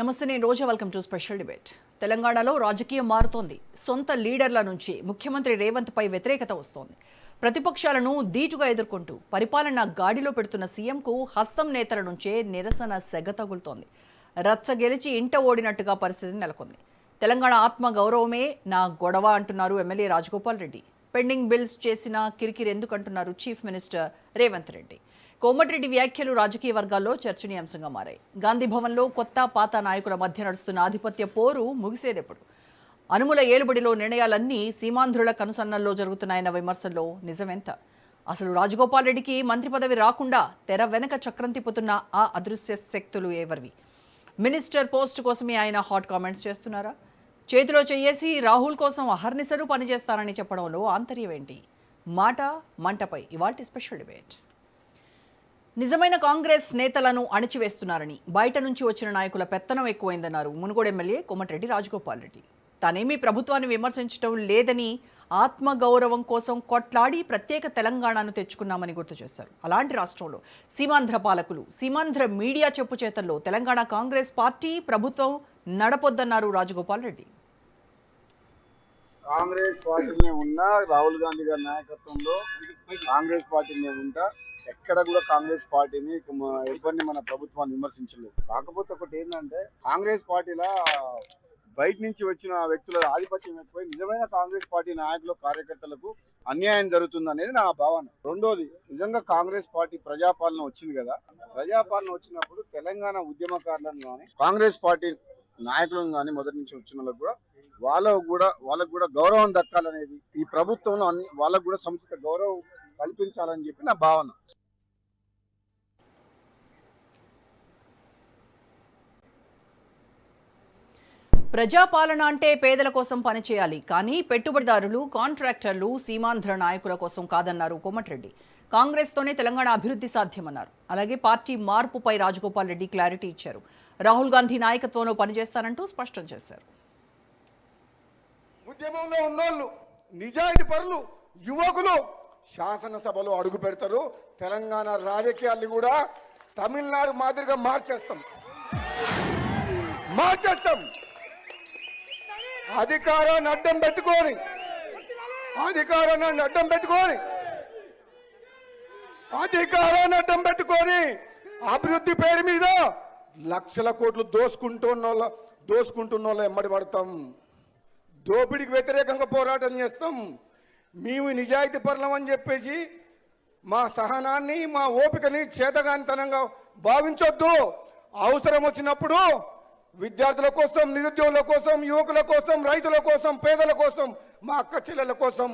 నమస్తే, నేను Roja. Welcome to special debate. తెలంగాణలో రాజకీయం మారుతోంది. సొంత లీడర్ల నుంచి ముఖ్యమంత్రి రేవంత్ పై వ్యతిరేకత వస్తోంది. ప్రతిపక్షాలను ధీటుగా ఎదుర్కొంటూ పరిపాలన గాడిలో పెడుతున్న సీఎంకు హస్తం నేతల నుంచే నిరసన సెగ తగులుతోంది. రచ్చ గెలిచి ఇంట ఓడినట్టుగా పరిస్థితి నెలకొంది. తెలంగాణ ఆత్మ గౌరవమే నా గొడవ అంటున్నారు MLA Rajagopal Reddy. Pending bills చేసిన కిరికిరి ఎందుకంటున్నారు చీఫ్ మినిస్టర్ రేవంత్ రెడ్డి. కోమటిరెడ్డి వ్యాఖ్యలు రాజకీయ వర్గాల్లో చర్చనీయాంశంగా మారాయి. గాంధీ భవన్లో కొత్త పాత నాయకుల మధ్య నడుస్తున్న ఆధిపత్య పోరు ముగిసేదెప్పుడు? అనుముల ఏలుబడిలో నిర్ణయాలన్నీ సీమాంధ్రుల కనుసన్నల్లో జరుగుతున్నాయన్న విమర్శల్లో నిజమెంత? అసలు రాజగోపాల్ రెడ్డికి మంత్రి పదవి రాకుండా తెర వెనక చక్రం తిప్పుతున్న ఆ అదృశ్య శక్తులు ఎవరివి? మినిస్టర్ పోస్ట్ కోసమే ఆయన హాట్ కామెంట్స్ చేస్తున్నారా? చేతిలో చెయ్యేసి రాహుల్ కోసం అహర్నిశలు పనిచేస్తానని చెప్పడంలో ఆంతర్యం ఏంటి? మాట మంటపై ఇవాల్టి స్పెషల్ డిబేట్. నిజమైన కాంగ్రెస్ నేతలను అణిచివేస్తున్నారని, బయట నుంచి వచ్చిన నాయకుల పెత్తనం ఎక్కువైందన్నారు మునుగోడు ఎమ్మెల్యే కోమటిరెడ్డి రాజగోపాల్ రెడ్డి. తానేమీ ప్రభుత్వాన్ని విమర్శించడం లేదని, ఆత్మగౌరవం కోసం కొట్లాడి ప్రత్యేక తెలంగాణను తెచ్చుకున్నామని గుర్తు చేశారు. అలాంటి రాష్ట్రంలో సీమాంధ్ర పాలకులు, సీమాంధ్ర మీడియా చెప్పు చేతల్లో తెలంగాణ కాంగ్రెస్ పార్టీ ప్రభుత్వం నడపొద్దన్నారు రాజగోపాల్ రెడ్డి. కాంగ్రెస్ పార్టీనే ఉన్నా, రాహుల్ గాంధీ గారి నాయకత్వంలో కాంగ్రెస్ పార్టీనే ఉంటా. ఎక్కడ కూడా కాంగ్రెస్ పార్టీని ఎవరిని మన ప్రభుత్వాన్ని విమర్శించలేదు. కాకపోతే ఒకటి ఏంటంటే, కాంగ్రెస్ పార్టీలో బయట నుంచి వచ్చిన వ్యక్తుల ఆధిపత్యం ఎక్కువై నిజమైన కాంగ్రెస్ పార్టీ నాయకులు, కార్యకర్తలకు అన్యాయం జరుగుతుంది అనేది నా భావన. రెండోది, నిజంగా కాంగ్రెస్ పార్టీ ప్రజాపాలన వచ్చింది కదా, ప్రజాపాలన వచ్చినప్పుడు తెలంగాణ ఉద్యమకారులను కానీ, కాంగ్రెస్ పార్టీ నాయకులను కానీ, మొదటి నుంచి వచ్చిన వాళ్ళకు కూడా గౌరవం దక్కాలనేది, ఈ ప్రభుత్వంలో వాళ్ళకు కూడా సముచిత గౌరవం కల్పించాలని చెప్పి నా భావన. ప్రజాపాలన అంటే పేదల కోసం పనిచేయాలి, కానీ పెట్టుబడిదారులు, కాంట్రాక్టర్లు, సీమాంధ్ర నాయకుల కోసం కాదన్నారు కోమటిరెడ్డి. కాంగ్రెస్తోనే తెలంగాణ అభివృద్ధి సాధ్యమన్నారు. అలాగే పార్టీ మార్పుపై రాజగోపాల్ రెడ్డి క్లారిటీ ఇచ్చారు. రాహుల్ గాంధీ నాయకత్వంలో పనిచేస్తానంటూ స్పష్టం చేశారు. ఉద్యమంలో ఉన్నోళ్ళు, నిజాయితీ పరులు, యువకులు శాసనసభలో అడుగు పెడతారు. తెలంగాణ రాజకీయాల్ని కూడా తమిళనాడు మాదిరిగా మార్చేస్తాం. అధికారాన్ని అడ్డం పెట్టుకొని అభివృద్ధి పేరు మీద లక్షల కోట్లు దోసుకుంటున్న ఎమ్మడి పడతాం. దోపిడికి వ్యతిరేకంగా పోరాటం చేస్తాం. మేము నిజాయితీ పరులం అని చెప్పేసి మా సహనాన్ని, మా ఓపికని చేతగానితనంగా భావించొద్దు. అవసరం వచ్చినప్పుడు విద్యార్థుల కోసం, నిరుద్యోగుల కోసం, యువకుల కోసం, రైతుల కోసం, పేదల కోసం, మా అక్క చెల్లెల కోసం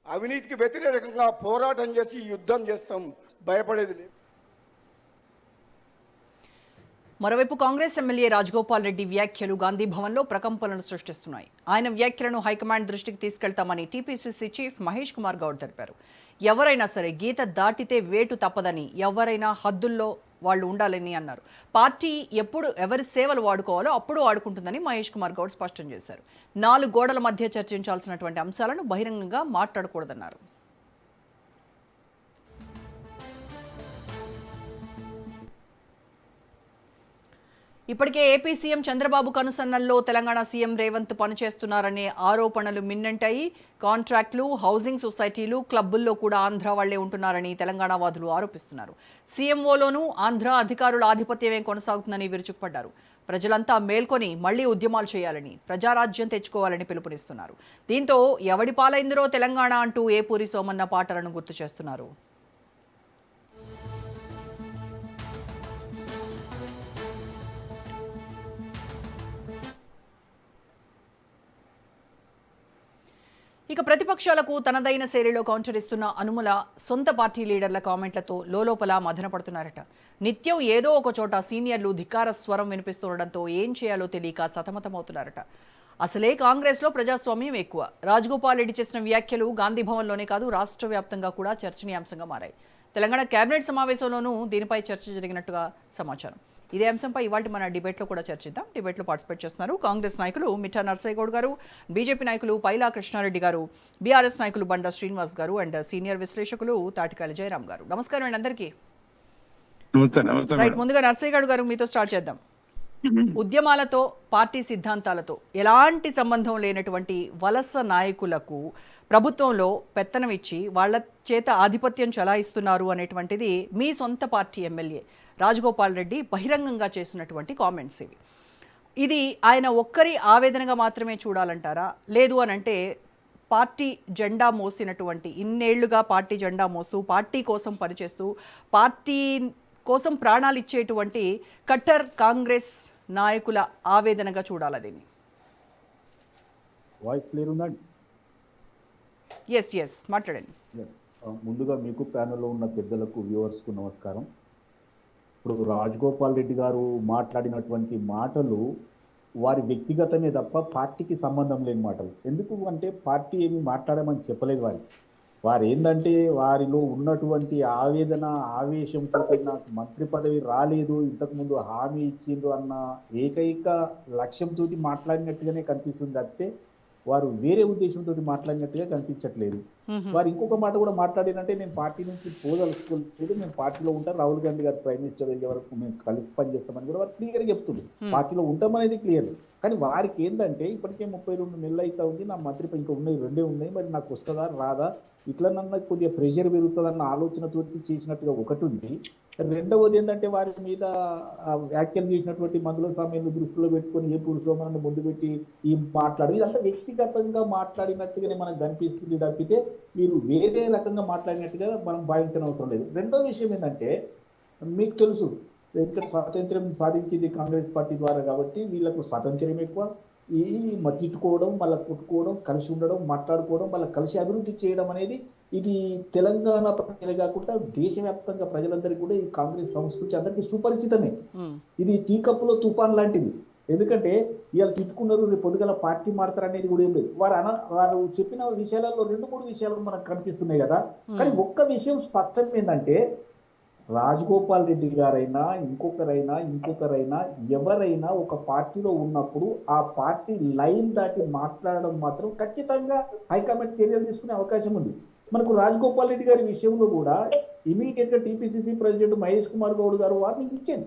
అవినీతికి వ్యతిరేకంగా పోరాటం చేసి యుద్ధం చేస్తాం. భయపడేది లేదు. మరోవైపు కాంగ్రెస్ ఎమ్మెల్యే రాజగోపాల్ రెడ్డి వ్యాఖ్యలు గాంధీ భవన్లో ప్రకంపనలు సృష్టిస్తున్నాయి. ఆయన వ్యాఖ్యలను హైకమాండ్ దృష్టికి తీసుకెళ్తామని టీపీసీసీ చీఫ్ మహేష్ కుమార్ గౌడ్ తెలిపారు. ఎవరైనా సరే గీత దాటితే వేటు తప్పదని, ఎవరైనా హద్దుల్లో వాళ్ళు ఉండాలని అన్నారు. పార్టీ ఎప్పుడు ఎవరి సేవలు వాడుకోవాలో అప్పుడు వాడుకుంటుందని మహేష్ కుమార్ గౌడ్ స్పష్టం చేశారు. 4 గోడల మధ్య చర్చించాల్సినటువంటి అంశాలను బహిరంగంగా మాట్లాడకూడదన్నారు. ఇప్పటికే ఏపీ సీఎం చంద్రబాబు కనుసన్నల్లో తెలంగాణ సీఎం రేవంత్ పనిచేస్తున్నారనే ఆరోపణలు మిన్నంటాయి. కాంట్రాక్టులు, హౌసింగ్ సొసైటీలు, క్లబ్బుల్లో కూడా ఆంధ్ర వాళ్లే ఉంటున్నారని తెలంగాణ వాదులు ఆరోపిస్తున్నారు. సీఎంఓలోనూ ఆంధ్ర అధికారుల ఆధిపత్యమే కొనసాగుతుందని విరుచుకుపడ్డారు. ప్రజలంతా మేల్కొని మళ్లీ ఉద్యమాలు చేయాలని, ప్రజారాజ్యం తెచ్చుకోవాలని పిలుపునిస్తున్నారు. దీంతో ఎవడి పాలైందిరో తెలంగాణ అంటూ ఏపూరి సోమన్న పాటలను గుర్తు చేస్తున్నారు. ఇక ప్రతిపక్షాలకు తనదైన శైలిలో కౌంటర్ ఇస్తున్న అనుముల సొంత పార్టీ లీడర్ల కామెంట్లతో లోలోపల మదన పడుతున్నారట. నిత్యం ఏదో ఒక చోట సీనియర్లు ధిక్కార స్వరం వినిపిస్తుండటంతో ఏం చేయాలో తెలియక సతమతమవుతున్నారట. అసలే కాంగ్రెస్లో ప్రజాస్వామ్యం ఎక్కువ. రాజగోపాల్ రెడ్డి చేసిన వ్యాఖ్యలు గాంధీ భవన్లోనే కాదు, రాష్ట్ర వ్యాప్తంగా కూడా చర్చనీయాంశంగా మారాయి. తెలంగాణ కేబినెట్ సమావేశంలోనూ దీనిపై చర్చ జరిగినట్టుగా సమాచారం. ఇదే అంశంపై ఇవాళ మన డిబేట్లో కూడా చర్చిద్దాం. డిబేట్లో పార్టిసిపేట్ చేస్తున్నారు కాంగ్రెస్ నాయకులు మిఠా నర్సయ్యగౌడ్ గారు, బీజేపీ నాయకులు పైలా కృష్ణారెడ్డి గారు, బీఆర్ఎస్ నాయకులు బండా శ్రీనివాస్ గారు అండ్ సీనియర్ విశ్లేషకులు తాటికాయల జయరాం గారు. నమస్కారం అండి అందరికీ. నమస్తే. రైట్, ముందుగా నర్సయ్యగౌడ్ గారు మీతో స్టార్ట్ చేద్దాం. ఉద్యమాలతో పార్టీ సిద్ధాంతాలతో ఎలాంటి సంబంధం లేనటువంటి వలస నాయకులకు ప్రభుత్వంలో పెత్తనం ఇచ్చి వాళ్ళ చేత ఆధిపత్యం చలాయిస్తున్నారు అనేటువంటిది మీ సొంత పార్టీ ఎమ్మెల్యే రాజగోపాల్ రెడ్డి బహిరంగంగా చేసినటువంటి కామెంట్స్ ఇవి. ఇది ఆయన ఒక్కరి ఆవేదనగా మాత్రమే చూడాలంటారా? లేదు అని అంటే పార్టీ జెండా మోసినటువంటి ఇన్నేళ్లుగా పార్టీ జెండా మోస్తూ పార్టీ కోసం పనిచేస్తూ పార్టీ కోసం ప్రాణాలు ఇచ్చేటువంటి కట్టర్ కాంగ్రెస్ నాయకుల ఆవేదనగా చూడాలి దీన్ని? వాయిస్ క్లియర్ ఉందండి? ఎస్ మాట్లాడండి. ముందుగా మీకు ప్యానెల్లో ఉన్న పెద్దలకు వ్యూవర్స్కు నమస్కారం. ఇప్పుడు రాజగోపాల్ రెడ్డి గారు మాట్లాడినటువంటి మాటలు వారి వ్యక్తిగతమే తప్ప పార్టీకి సంబంధం లేని మాటలు. ఎందుకు అంటే పార్టీ ఏమి మాట్లాడమని చెప్పలేదు వారు ఏంటంటే వారిలో ఉన్నటువంటి ఆవేదన ఆవేశంతో నాకు మంత్రి పదవి రాలేదు, ఇంతకుముందు హామీ ఇచ్చిండ్రు అన్న ఏకైక లక్ష్యంతో మాట్లాడినట్టుగానే కనిపిస్తుంది తప్పితే వారు వేరే ఉద్దేశంతో మాట్లాడినట్టుగా కనిపించట్లేదు. వారు ఇంకొక మాట కూడా మాట్లాడినంటే నేను పార్టీ నుంచి పోదలుచుకోలేదు, నేను పార్టీలో ఉంటాను, రాహుల్ గాంధీ గారు ప్రైమ్ మినిస్టర్ అయ్యే వరకు మేము కలిసి పనిచేస్తామని కూడా వారు క్లియర్గా చెప్తుంది. పార్టీలో ఉంటామనేది క్లియర్. కానీ వారికి ఏంటంటే ఇప్పటికే 32 నెలలు అయితే ఉంది, నా మంత్రి ఇంకా ఉన్నాయి, 2 ఉన్నాయి, మరి నాకు వస్తుందా రాదా ఇట్లా నన్న కొద్దిగా ప్రెషర్ పెరుగుతుందన్న ఆలోచనతో చేసినట్టుగా ఒకటి ఉంది. రెండవది ఏంటంటే వారి మీద వ్యాఖ్యలు చేసినటువంటి మందుల సమయంలో దృష్టిలో పెట్టుకొని ఏ పురుషోమని ముందు పెట్టి ఈ మాట్లాడు ఇదంతా వ్యక్తిగతంగా మాట్లాడినట్టుగానే మనకు కనిపిస్తుంది తప్పితే మీరు వేరే రకంగా మాట్లాడినట్టుగా మనం భావించిన అవసరం లేదు. రెండో విషయం ఏంటంటే మీకు తెలుసు స్వాతంత్ర్యం సాధించింది కాంగ్రెస్ పార్టీ ద్వారా కాబట్టి వీళ్ళకు స్వాతంత్ర్యం ఎక్కువ, ఈ తిట్టుకోవడం మళ్ళీ కొట్టుకోవడం కలిసి ఉండడం మాట్లాడుకోవడం మళ్ళీ కలిసి అభివృద్ధి చేయడం అనేది ఇది తెలంగాణ ప్రజలే కాకుండా దేశవ్యాప్తంగా ప్రజలందరికీ కూడా ఈ కాంగ్రెస్ సంస్కృతి అందరికీ సుపరిచితమే. ఇది టీ కప్పులో తుఫాన్ లాంటిది. ఎందుకంటే ఇవాళ తిట్టుకున్నారు, రేపు పొద్దుగల పార్టీ మారుతారు అనేది కూడా ఏం లేదు. వారు చెప్పిన విషయాలలో 2-3 విషయాలు మనకు కనిపిస్తున్నాయి కదా. కానీ ఒక్క విషయం స్పష్టం ఏంటంటే రాజగోపాల్ రెడ్డి గారైనా ఇంకొకరైనా ఎవరైనా ఒక పార్టీలో ఉన్నప్పుడు ఆ పార్టీ లైన్ దాటి మాట్లాడడం మాత్రం ఖచ్చితంగా హైకమాండ్ చర్యలు తీసుకునే అవకాశం ఉంది. మనకు రాజగోపాల్ రెడ్డి గారి విషయంలో కూడా ఇమీడియట్ గా టీపీసీసీ ప్రెసిడెంట్ మహేష్ కుమార్ గౌడ్ గారు వార్నింగ్ ఇచ్చాను,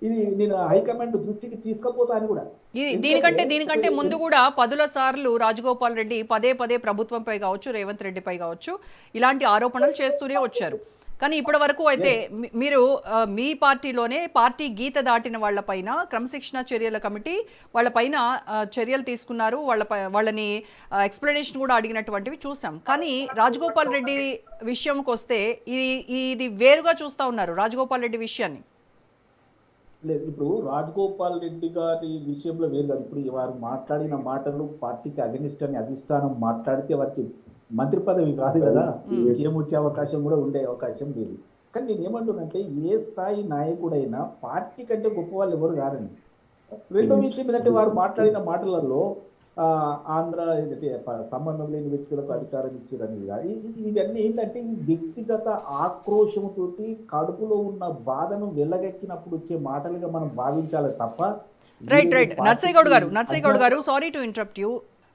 ఇది నేను హైకమాండ్ దృష్టికి తీసుకపోతాను కూడా. దీనికంటే ముందు కూడా 10 సార్లు రాజగోపాల్ రెడ్డి పదే ప్రభుత్వంపై కావచ్చు, రేవంత్ రెడ్డిపై కావచ్చు ఇలాంటి ఆరోపణలు చేస్తూనే వచ్చారు. కానీ ఇప్పటి వరకు అయితే మీరు మీ పార్టీలోనే పార్టీ గీత దాటిన వాళ్ళపైన క్రమశిక్షణ చర్యల కమిటీ వాళ్ళపైన చర్యలు తీసుకున్నారు, వాళ్ళని ఎక్స్ప్లెనేషన్ కూడా అడిగినటువంటివి చూసాం. కానీ రాజగోపాల్ రెడ్డి విషయంకి వస్తే ఇది వేరుగా చూస్తూ ఉన్నారు రాజగోపాల్ రెడ్డి విషయాన్ని. లేదు, ఇప్పుడు రాజగోపాల్ రెడ్డి గారి విషయంలో వేరు కాదు. ఇప్పుడు వారు మాట్లాడిన మాటలు పార్టీకి అగనిస్ట్ అని అధిష్టానం మాట్లాడితే వారికి మంత్రి పదవి కాదు కదా, ఏమొచ్చే అవకాశం కూడా ఉండే అవకాశం లేదు. కానీ నేను ఏమంటున్నానంటే ఏ స్థాయి నాయకుడైనా పార్టీ కంటే గొప్ప వాళ్ళు ఎవరు కారండి. రెండో విషయం ఏంటంటే వారు మాట్లాడిన మాటలలో ఆంధ్ర సంబంధం లేని వ్యక్తులకు అధికారం ఇచ్చారని ఇవన్నీ ఏంటంటే ఈ వ్యక్తిగత ఆక్రోశంతోటి కడుపులో ఉన్న బాధను వెళ్ళగక్కినప్పుడు వచ్చే మాటలుగా మనం భావించాలి తప్ప. రైట్ నర్సయ్య గౌడ్ గారు sorry to interrupt you.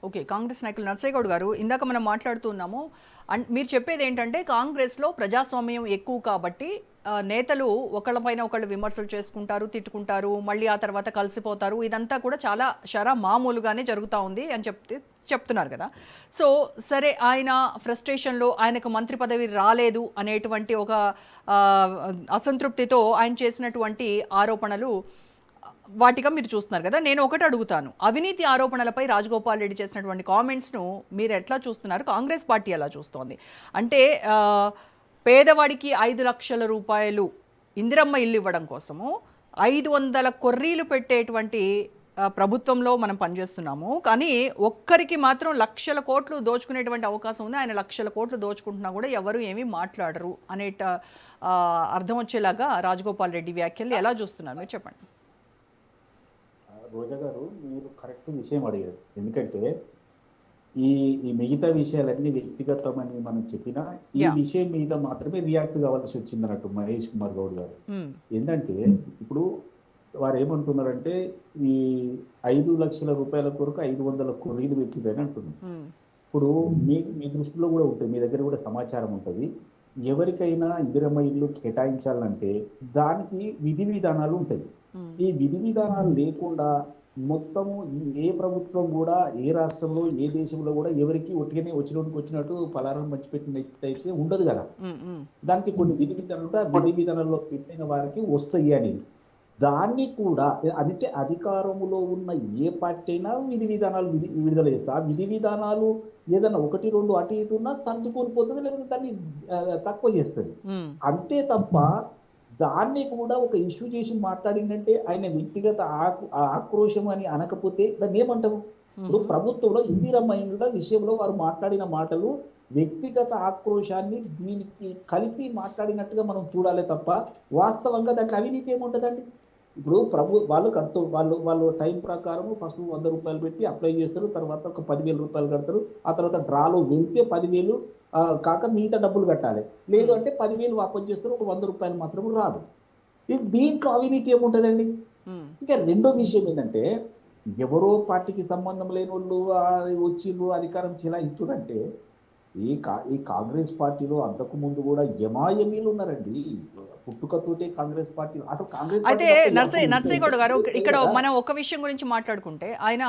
Okay, Congress నాయకులు నర్సయ్య గౌడ్ గారు, ఇందాక మనం మాట్లాడుతున్నాము, మీరు చెప్పేది ఏంటంటే కాంగ్రెస్లో ప్రజాస్వామ్యం ఎక్కువ కాబట్టి నేతలు ఒకళ్ళపైన ఒకళ్ళు విమర్శలు చేసుకుంటారు, తిట్టుకుంటారు, మళ్ళీ ఆ తర్వాత కలిసిపోతారు, ఇదంతా కూడా చాలా మామూలుగానే జరుగుతూ ఉంది అని చెప్తున్నారు కదా. సో సరే, ఆయన ఫ్రస్ట్రేషన్లో ఆయనకు మంత్రి పదవి రాలేదు అనేటువంటి ఒక అసంతృప్తితో ఆయన చేసినటువంటి ఆరోపణలు వాటిగా మీరు చూస్తున్నారు కదా. నేను ఒకటి అడుగుతాను, అవినీతి ఆరోపణలపై రాజగోపాల్ రెడ్డి చేసినటువంటి కామెంట్స్ను మీరు ఎట్లా చూస్తున్నారు, కాంగ్రెస్ పార్టీ ఎలా చూస్తోంది? అంటే పేదవాడికి 5 లక్షల రూపాయలు ఇందిరమ్మ ఇల్లు ఇవ్వడం కోసము 500 కొర్రీలు పెట్టేటువంటి ప్రభుత్వంలో మనం పనిచేస్తున్నాము, కానీ ఒక్కరికి మాత్రం లక్షల కోట్లు దోచుకునేటువంటి అవకాశం ఉంది. ఆయన లక్షల కోట్లు దోచుకుంటున్నా కూడా ఎవరు ఏమీ మాట్లాడరు అనేట అర్థం వచ్చేలాగా రాజగోపాల్ రెడ్డి వ్యాఖ్యలు ఎలా చూస్తున్నారు మీరు చెప్పండి. రోజా గారు, మీరు కరెక్ట్ విషయం అడిగారు. ఎందుకంటే ఈ మిగతా విషయాలన్నీ వ్యక్తిగతమని మనం చెప్పినా ఈ విషయం మీద మాత్రమే రియాక్ట్ కావాల్సి వచ్చింది అన్నట్టు మహేష్ కుమార్ గౌడ్ గారు. ఏంటంటే ఇప్పుడు వారు ఏమంటున్నారంటే ఈ 5 లక్షల రూపాయల కొరకు 500 కొర్రీలు పెట్టిందని అంటున్నారు. ఇప్పుడు మీ దృష్టిలో కూడా ఉంటుంది, మీ దగ్గర కూడా సమాచారం ఉంటుంది. ఎవరికైనా ఇందిరమ్మ ఇల్లు కేటాయించాలంటే దానికి విధి విధానాలు ఉంటాయి. ఈ విధి విధానాలు లేకుండా మొత్తము ఏ ప్రభుత్వం కూడా ఏ రాష్ట్రంలో ఏ దేశంలో కూడా ఎవరికి ఒట్టిగానే వచ్చినట్టు పలారం పంచిపెట్టిన అయితే ఉండదు కదా. దానికి కొన్ని విధి విధానాలు ఉంటే ఆ విధి విధానాల్లో పెట్టిన వారికి వస్తాయి అని, దాన్ని కూడా అంటే అధికారంలో ఉన్న ఏ పార్టీ అయినా విధి విధానాలు విడుదల చేస్తా. ఆ విధి విధానాలు ఏదైనా ఒకటి రెండు అటు ఇటు ఉన్నా సర్దుకొని పోతుంది, లేకపోతే దాన్ని తక్కువ చేస్తుంది. అంతే తప్ప దాన్ని కూడా ఒక ఇష్యూ చేసి మాట్లాడిందంటే ఆయన వ్యక్తిగత ఆక్రోశం అని అనకపోతే దాన్ని ఏమంటాము? ఇప్పుడు ప్రభుత్వంలో ఇందిరమ్మ విషయంలో వారు మాట్లాడిన మాటలు వ్యక్తిగత ఆక్రోశాన్ని దీనికి కలిపి మాట్లాడినట్టుగా మనం చూడాలి తప్ప వాస్తవంగా దాంట్లో అవినీతి ఏముంటుందండి? ఇప్పుడు వాళ్ళు వాళ్ళు టైం ప్రకారం ఫస్ట్ 100 రూపాయలు పెట్టి అప్లై చేస్తారు, తర్వాత ఒక 10,000 రూపాయలు కడతారు, ఆ తర్వాత డ్రాలో వెళ్తే 10,000 కాక మిగతా డబ్బులు కట్టాలి. లేదు అంటే 10,000 వాపస్ చేస్తారు, ఒక 100 రూపాయలు మాత్రం రాదు. దీంట్లో అవినీతి ఏముంటుందండి? ఇంకా రెండో విషయం ఏంటంటే, ఎవరో పార్టీకి సంబంధం లేని వాళ్ళు వచ్చిండ్రు అధికారం చెలాయించుడంటే, ఈ కాంగ్రెస్ పార్టీలో అంతకు ముందు కూడా ఎమాయమీలు ఉన్నారండి. పుట్టుకతోటే కాంగ్రెస్ పార్టీ అటు కాంగ్రెస్. అయితే నర్సయ్యగౌడ్ గారు, ఇక్కడ మనం ఒక విషయం గురించి మాట్లాడుకుంటే, ఆయన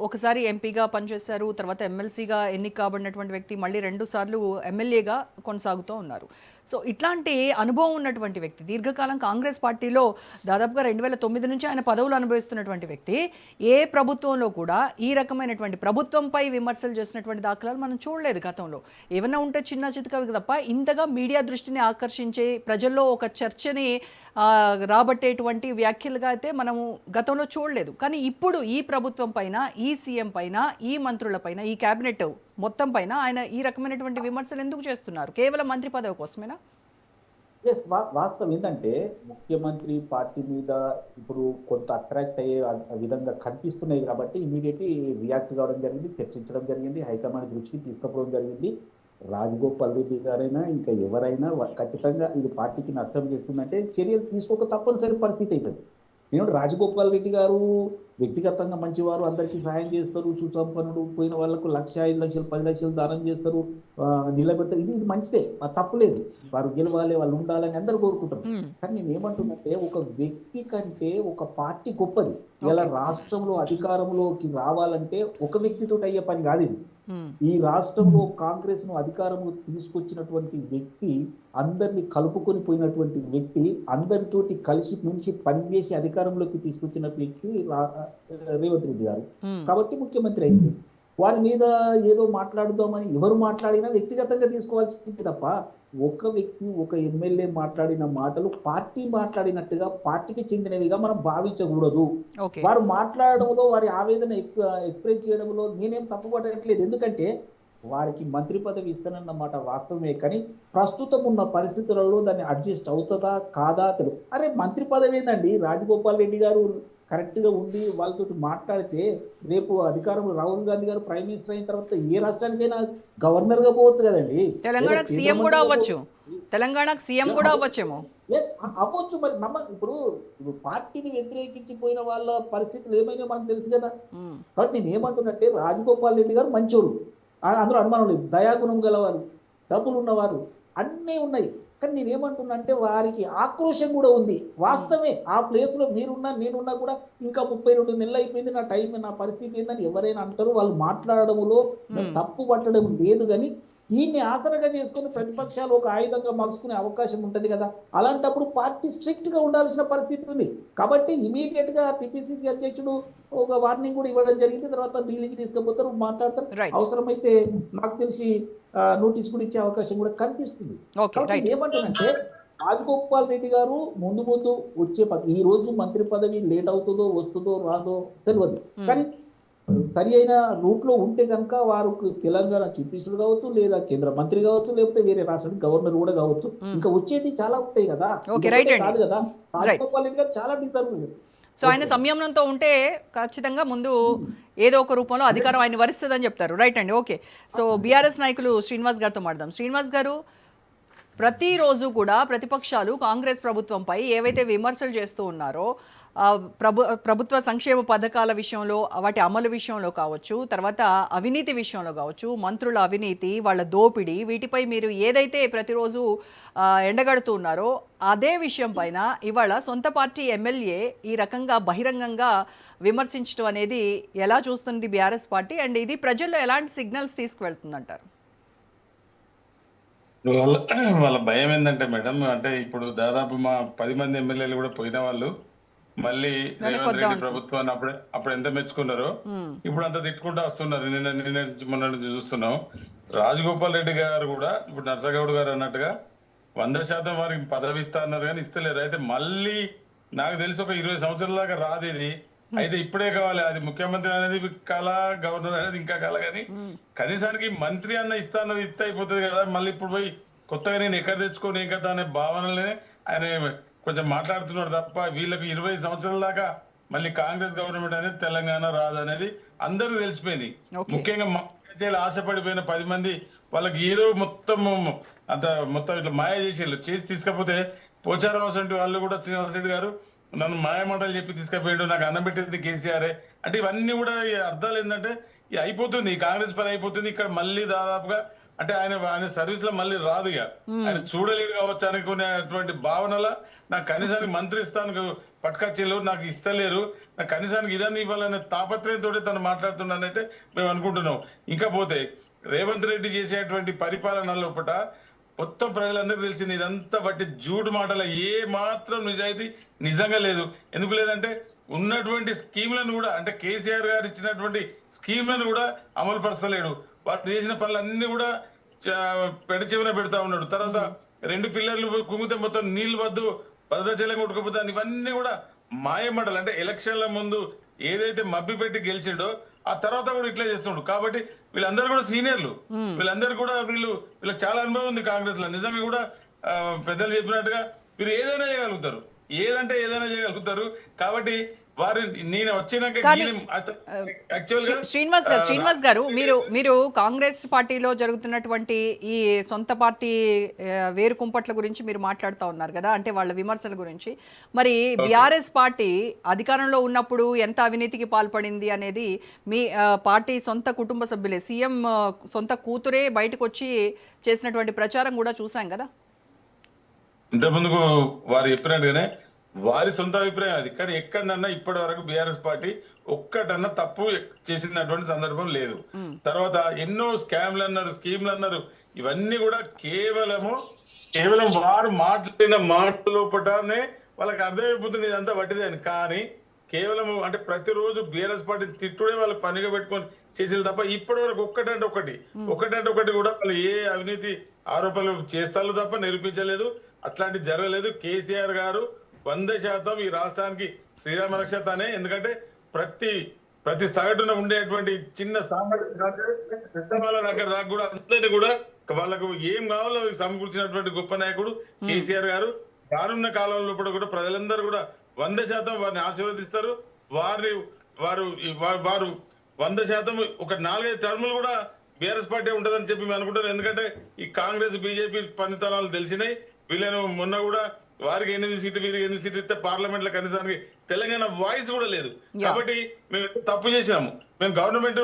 ఒకసారి ఎంపీగా పనిచేశారు, తర్వాత ఎమ్మెల్సీగా ఎన్నిక కాబడినటువంటి వ్యక్తి, మళ్ళీ 2 సార్లు ఎమ్మెల్యేగా కొనసాగుతూ ఉన్నారు. సో ఇట్లాంటి అనుభవం ఉన్నటువంటి వ్యక్తి, దీర్ఘకాలం కాంగ్రెస్ పార్టీలో దాదాపుగా 2009 నుంచి ఆయన పదవులు అనుభవిస్తున్నటువంటి వ్యక్తి, ఏ ప్రభుత్వంలో కూడా ఈ రకమైనటువంటి ప్రభుత్వంపై విమర్శలు చేసినటువంటి దాఖలాలు మనం చూడలేదు గతంలో. ఏమన్నా ఉంటే చిన్న చితకవి తప్ప ఇంతగా మీడియా దృష్టిని ఆకర్షించే, ప్రజల్లో ఒక చర్చని రాబట్టేటువంటి వ్యాఖ్యలుగా అయితే మనము గతంలో చూడలేదు. కానీ ఇప్పుడు ఈ ప్రభుత్వం పైన, ఈ సీఎం పైన, ఈ మంత్రుల పైన, ఈ కేబినెట్ మొత్తం పైన ఆయన ఈ రకమైనటువంటి విమర్శలు ఎందుకు చేస్తున్నారు? కేవలం మంత్రి పదవి కోసమేనా? వాస్తవం ఏంటంటే, ముఖ్యమంత్రి పార్టీ మీద ఇప్పుడు కొంత అట్రాక్ట్ అయ్యే విధంగా కనిపిస్తున్నాయి కాబట్టి ఇమీడియట్లీ రియాక్ట్ కావడం జరిగింది, చర్చించడం జరిగింది, హైకమాండ్ దృష్టికి తీసుకుపోవడం జరిగింది. రాజగోపాల్ రెడ్డి గారైనా ఇంకా ఎవరైనా ఖచ్చితంగా ఇది పార్టీకి నష్టం చేస్తుందంటే చర్యలు తీసుకోక తప్పనిసరి పరిస్థితి అవుతుంది. నేను రాజగోపాల్ రెడ్డి గారు వ్యక్తిగతంగా మంచివారు, అందరికీ సహాయం చేస్తారు, సుసంపన్నుడు, పోయిన వాళ్ళకు 1,00,000, 5 లక్షలు, 10 లక్షలు దానం చేస్తారు, నిలబెడతారు. ఇది మంచిదే, తప్పులేదు. వారు గెలవాలి, వాళ్ళు ఉండాలని అందరూ కోరుకుంటారు. కానీ నేను ఏమంటున్నట్టే, ఒక వ్యక్తి కంటే ఒక పార్టీ గొప్పది. ఇలా రాష్ట్రంలో అధికారంలోకి రావాలంటే ఒక వ్యక్తితో అయ్యే పని కాదు ఇది. ఈ రాష్ట్రంలో కాంగ్రెస్ ను అధికారంలో తీసుకొచ్చినటువంటి వ్యక్తి, అందరినీ కలుపుకొని పోయినటువంటి వ్యక్తి, అందరితోటి కలిసి మెలిసి పనిచేసి అధికారంలోకి తీసుకొచ్చిన వ్యక్తి రేవంత్ రెడ్డి గారు. కాబట్టి ముఖ్యమంత్రి అయింది. వారి మీద ఏదో మాట్లాడుదామని ఎవరు మాట్లాడినా వ్యక్తిగతంగా తీసుకోవాల్సింది తప్ప, ఒక వ్యక్తి, ఒక ఎమ్మెల్యే మాట్లాడిన మాటలు పార్టీ మాట్లాడినట్టుగా, పార్టీకి చెందినవిగా మనం భావించకూడదు. వారు మాట్లాడడంలో, వారి ఆవేదన ఎక్స్ప్రెస్ చేయడంలో నేనేం తప్పుపట్టట్లేదు. ఎందుకంటే వారికి మంత్రి పదవి ఇస్తానన్నమాట వాస్తవమే, కానీ ప్రస్తుతం ఉన్న పరిస్థితులలో దాన్ని అడ్జస్ట్ అవుతుందా కాదా తెలుసు. అరే మంత్రి పదవి ఏందండి? రాజగోపాల్ రెడ్డి గారు కరెక్ట్గా ఉండి వాళ్ళతో మాట్లాడితే రేపు అధికారంలో రాహుల్ గాంధీ గారు ప్రైమ్ మినిస్టర్ అయిన తర్వాత ఏ రాష్ట్రానికైనా గవర్నర్గా పోవచ్చు కదండి. తెలంగాణకు సీఎం కూడా అవ్వచ్చు, తెలంగాణకు సీఎం కూడా అవ్వచ్చేమో. అవ్వచ్చు. మరి ఇప్పుడు పార్టీని వ్యతిరేకించిపోయిన వాళ్ళ పరిస్థితులు ఏమైనా మనకు తెలుసు కదా. కాబట్టి నేను ఏమంటున్నట్టే, రాజగోపాల్ రెడ్డి గారు మంచోడు, అందులో అనుమానం లేదు, దయాగుణం గలవారు, డబ్బులు ఉన్నవారు, అన్నీ ఉన్నాయి. కానీ నేనేమంటున్నా అంటే, వారికి ఆక్రోశం కూడా ఉంది. వాస్తవమే, ఆ ప్లేస్లో మీరున్నా నేనున్నా కూడా ఇంకా 32 నెలలు అయిపోయింది, నా టైం, నా పరిస్థితి ఏందని ఎవరైనా అంటారు. వాళ్ళు మాట్లాడడంలో తప్పు పట్టడం లేదు, కానీ ఈయన్ని ఆసరగా చేసుకుని ప్రతిపక్షాలు ఒక ఆయుధంగా మలుచుకునే అవకాశం ఉంటుంది కదా. అలాంటప్పుడు పార్టీ స్ట్రిక్ట్ గా ఉండాల్సిన పరిస్థితి ఉంది. కాబట్టి ఇమీడియట్ గా టిపిసిసి అధ్యక్షుడు ఒక వార్నింగ్ కూడా ఇవ్వడం జరిగింది. తర్వాత ఢిల్లీకి తీసుకుపోతారు, మాట్లాడతారు, అవసరమైతే నాకు తెలిసి నోటీస్ కూడా ఇచ్చే అవకాశం కూడా కనిపిస్తుంది. ఏమంటానంటే, రాజగోపాల్ రెడ్డి గారు ముందు వచ్చే ఈ రోజు మంత్రి పదవి లేట్ అవుతుందో వస్తుందో రాదో తెలియదు, కానీ సరి అయిన రూట్ లో ఉంటే కనుక వారు తెలంగాణ చీఫ్ మినిస్టర్ కావచ్చు, లేదా కేంద్ర మంత్రి కావచ్చు, లేకపోతే వేరే రాష్ట్రానికి గవర్నర్ కూడా కావచ్చు. ఇంకా వచ్చేటి చాలా ఉంటాయి కదా. కాదు కదా, రాజగోపాల్ రెడ్డి గారు చాలా డిజర్వ్ చేస్తారు. సో ఆయన సంయమనంతో ఉంటే ఖచ్చితంగా ముందు ఏదో ఒక రూపంలో అధికారం ఆయన వరిస్తుందని చెప్తారు. రైట్ అండి, ఓకే. సో బీఆర్ఎస్ నాయకులు శ్రీనివాస్ గారితో మాట్లాడదాం. శ్రీనివాస్ గారు, ప్రతిరోజు కూడా ప్రతిపక్షాలు కాంగ్రెస్ ప్రభుత్వంపై ఏవైతే విమర్శలు చేస్తూ ఉన్నారో ప్రభుత్వ సంక్షేమ పథకాల విషయంలో, వాటి అమలు విషయంలో కావచ్చు, తర్వాత అవినీతి విషయంలో కావచ్చు, మంత్రుల అవినీతి, వాళ్ళ దోపిడీ, వీటిపై మీరు ఏదైతే ప్రతిరోజు ఎండగడుతూ ఉన్నారో అదే విషయం పైన ఇవాళ సొంత పార్టీ ఎమ్మెల్యే ఈ రకంగా బహిరంగంగా విమర్శించడం అనేది ఎలా చూస్తుంది బీఆర్ఎస్ పార్టీ, అండ్ ఇది ప్రజల్లో ఎలాంటి సిగ్నల్స్ తీసుకువెళ్తుందంటారు? వాళ్ళ భయం ఏంటంటే మేడం, అంటే ఇప్పుడు దాదాపు మా 10 మంది ఎమ్మెల్యేలు కూడా పోయిన వాళ్ళు మళ్ళీ రేవంత్ రెడ్డి ప్రభుత్వాన్ని అప్పుడు ఎంత మెచ్చుకున్నారో ఇప్పుడు అంత తిట్టుకుంటూ వస్తున్నారు. నిన్న మొన్న నుంచి చూస్తున్నాం. రాజగోపాల్ రెడ్డి గారు కూడా ఇప్పుడు నర్సగౌడ్ గారు అన్నట్టుగా 100% వారికి పదవి ఇస్తా అన్నారు కానీ ఇస్తలేరు. అయితే మళ్ళీ నాకు తెలిసి ఒక 20 సంవత్సరాల దాకా రాదు ఇది. అయితే ఇప్పుడే కావాలి, అది ముఖ్యమంత్రి అనేది కళ, గవర్నర్ అనేది ఇంకా కళ, కానీ కనీసానికి మంత్రి అన్న ఇస్తా అన్నది ఇస్తే అయిపోతుంది కదా. మళ్ళీ ఇప్పుడు పోయి కొత్తగా నేను ఎక్కడ తెచ్చుకోని ఏం కదా అనే భావనలనే ఆయన కొంచెం మాట్లాడుతున్నాడు తప్ప వీళ్ళకి 20 సంవత్సరాల దాకా మళ్ళీ కాంగ్రెస్ గవర్నమెంట్ అనేది తెలంగాణ రాదు అనేది అందరూ తెలిసిపోయింది. ముఖ్యంగా ఆశపడిపోయిన 10 మంది వాళ్ళకి ఏదో మొత్తం ఇట్లా మాయ చేసి తీసుకపోతే పోచారం వంటి వాళ్ళు కూడా శ్రీనివాస్ రెడ్డి గారు నన్ను మాయమాటలు చెప్పి తీసుకుపోయాడు, నాకు అన్నం పెట్టింది కేసీఆర్ అంటే ఇవన్నీ కూడా అర్థాలు ఏంటంటే అయిపోతుంది, కాంగ్రెస్ పని అయిపోతుంది. ఇక్కడ మళ్ళీ దాదాపుగా అంటే ఆయన సర్వీస్ లో మళ్ళీ రాదు, ఇక ఆయన చూడలేడు కావచ్చు అనుకునేటువంటి భావనల నాకు కనీసానికి మంత్రి ఇస్తాను పట్టుకొచ్చేళ్ళు, నాకు ఇస్తలేరు, నాకు కనీసానికి ఇదాన్ని ఇవ్వాలనే తాపత్రయంతో తను మాట్లాడుతున్నానైతే మేము అనుకుంటున్నాం. ఇంకా పోతే రేవంత్ రెడ్డి చేసేటువంటి పరిపాలన లోపల మొత్తం ప్రజలందరికీ తెలిసింది ఇదంతా బట్టి జూడు మాటల ఏ మాత్రం నిజాయితీ నిజంగా లేదు. ఎందుకు లేదంటే ఉన్నటువంటి స్కీమ్లను కూడా, అంటే కేసీఆర్ గారు ఇచ్చినటువంటి స్కీమ్లను కూడా అమలు పరచలేడు. వారు చేసిన పనులన్నీ కూడా పెడచెవిన పెడతా ఉన్నాడు. తర్వాత 2 పిల్లర్లు కుంగితే మొత్తం నీళ్లు వద్దు, భద్రాచలం కొట్టుకుపోతాను, ఇవన్నీ కూడా మాయమడలు. అంటే ఎలక్షన్ల ముందు ఏదైతే మబ్బి పెట్టి గెలిచిండో ఆ తర్వాత కూడా ఇట్లా చేస్తుండ్రు. కాబట్టి వీళ్ళందరూ కూడా సీనియర్లు, వీళ్ళందరూ కూడా వీళ్ళకి చాలా అనుభవం ఉంది కాంగ్రెస్ లో. నిజంగా కూడా పెద్దలు చెప్పినట్టుగా వీరు ఏదైనా చేయగలుగుతారు, ఏదైనా చేయగలుగుతారు. కాబట్టి వారు నేను వచ్చినాక శ్రీనివాస్ గారు మీరు కాంగ్రెస్ పార్టీలో జరుగుతున్నటువంటి ఈ సొంత పార్టీ వేరు కుంపట్ల గురించి మీరు మాట్లాడుతూ ఉన్నారు కదా, అంటే వాళ్ళ విమర్శల గురించి. మరి బీఆర్ఎస్ పార్టీ అధికారంలో ఉన్నప్పుడు ఎంత అవినీతికి పాల్పడింది అనేది మీ పార్టీ సొంత కుటుంబ సభ్యులే, సీఎం సొంత కూతురే బయటకు వచ్చి చేసినటువంటి ప్రచారం కూడా చూసాం కదా. ఇంతకుముందుకు వారు చెప్పినట్టుగానే వారి సొంత అభిప్రాయం అది, కానీ ఎక్కడన్నా ఇప్పటి వరకు బీఆర్ఎస్ పార్టీ ఒక్కటన్నా తప్పు చేసినటువంటి సందర్భం లేదు. తర్వాత ఎన్నో స్కామ్లు అన్నారు, స్కీమ్లు అన్నారు, ఇవన్నీ కూడా కేవలం వారు మాట్లాడిన మాట లోపటనే వాళ్ళకి అర్థమైపోతుంది ఇదంతా పట్టిదే అని. కానీ కేవలం అంటే ప్రతిరోజు బీఆర్ఎస్ పార్టీ తిట్టుడే వాళ్ళకి పనిగా పెట్టుకొని చేసేది తప్ప ఇప్పటి వరకు ఒకటంటే ఒకటి కూడా వాళ్ళు ఏ అవినీతి ఆరోపణలు చేస్తారో తప్ప నిరూపించలేదు, అట్లాంటి జరగలేదు. కేసీఆర్ గారు 100% ఈ రాష్ట్రానికి శ్రీరామ రక్ష తానే. ఎందుకంటే ప్రతి సగటున ఉండేటువంటి చిన్న వాళ్ళ దగ్గర దాకా కూడా అందరినీ కూడా వాళ్ళకు ఏం కావాలో సమకూర్చినటువంటి గొప్ప నాయకుడు కేసీఆర్ గారు. రానున్న కాలంలో కూడా ప్రజలందరూ కూడా 100% వారిని ఆశీర్వదిస్తారు. వారు 100% ఒక 4-5 టర్ములు కూడా బీఆర్ఎస్ పార్టీ ఉంటుందని చెప్పి మేము అనుకుంటారు. ఎందుకంటే ఈ కాంగ్రెస్ బీజేపీ పనితనాలు తెలిసినాయి. వీళ్ళను మొన్న కూడా వారికి 8 సీట్లు వీరికి 8 సీట్లు ఇస్తే పార్లమెంట్ లో కనీసానికి తెలంగాణ వాయిస్ కూడా లేదు. కాబట్టి మేము తప్పు చేసినాము, మేము గవర్నమెంట్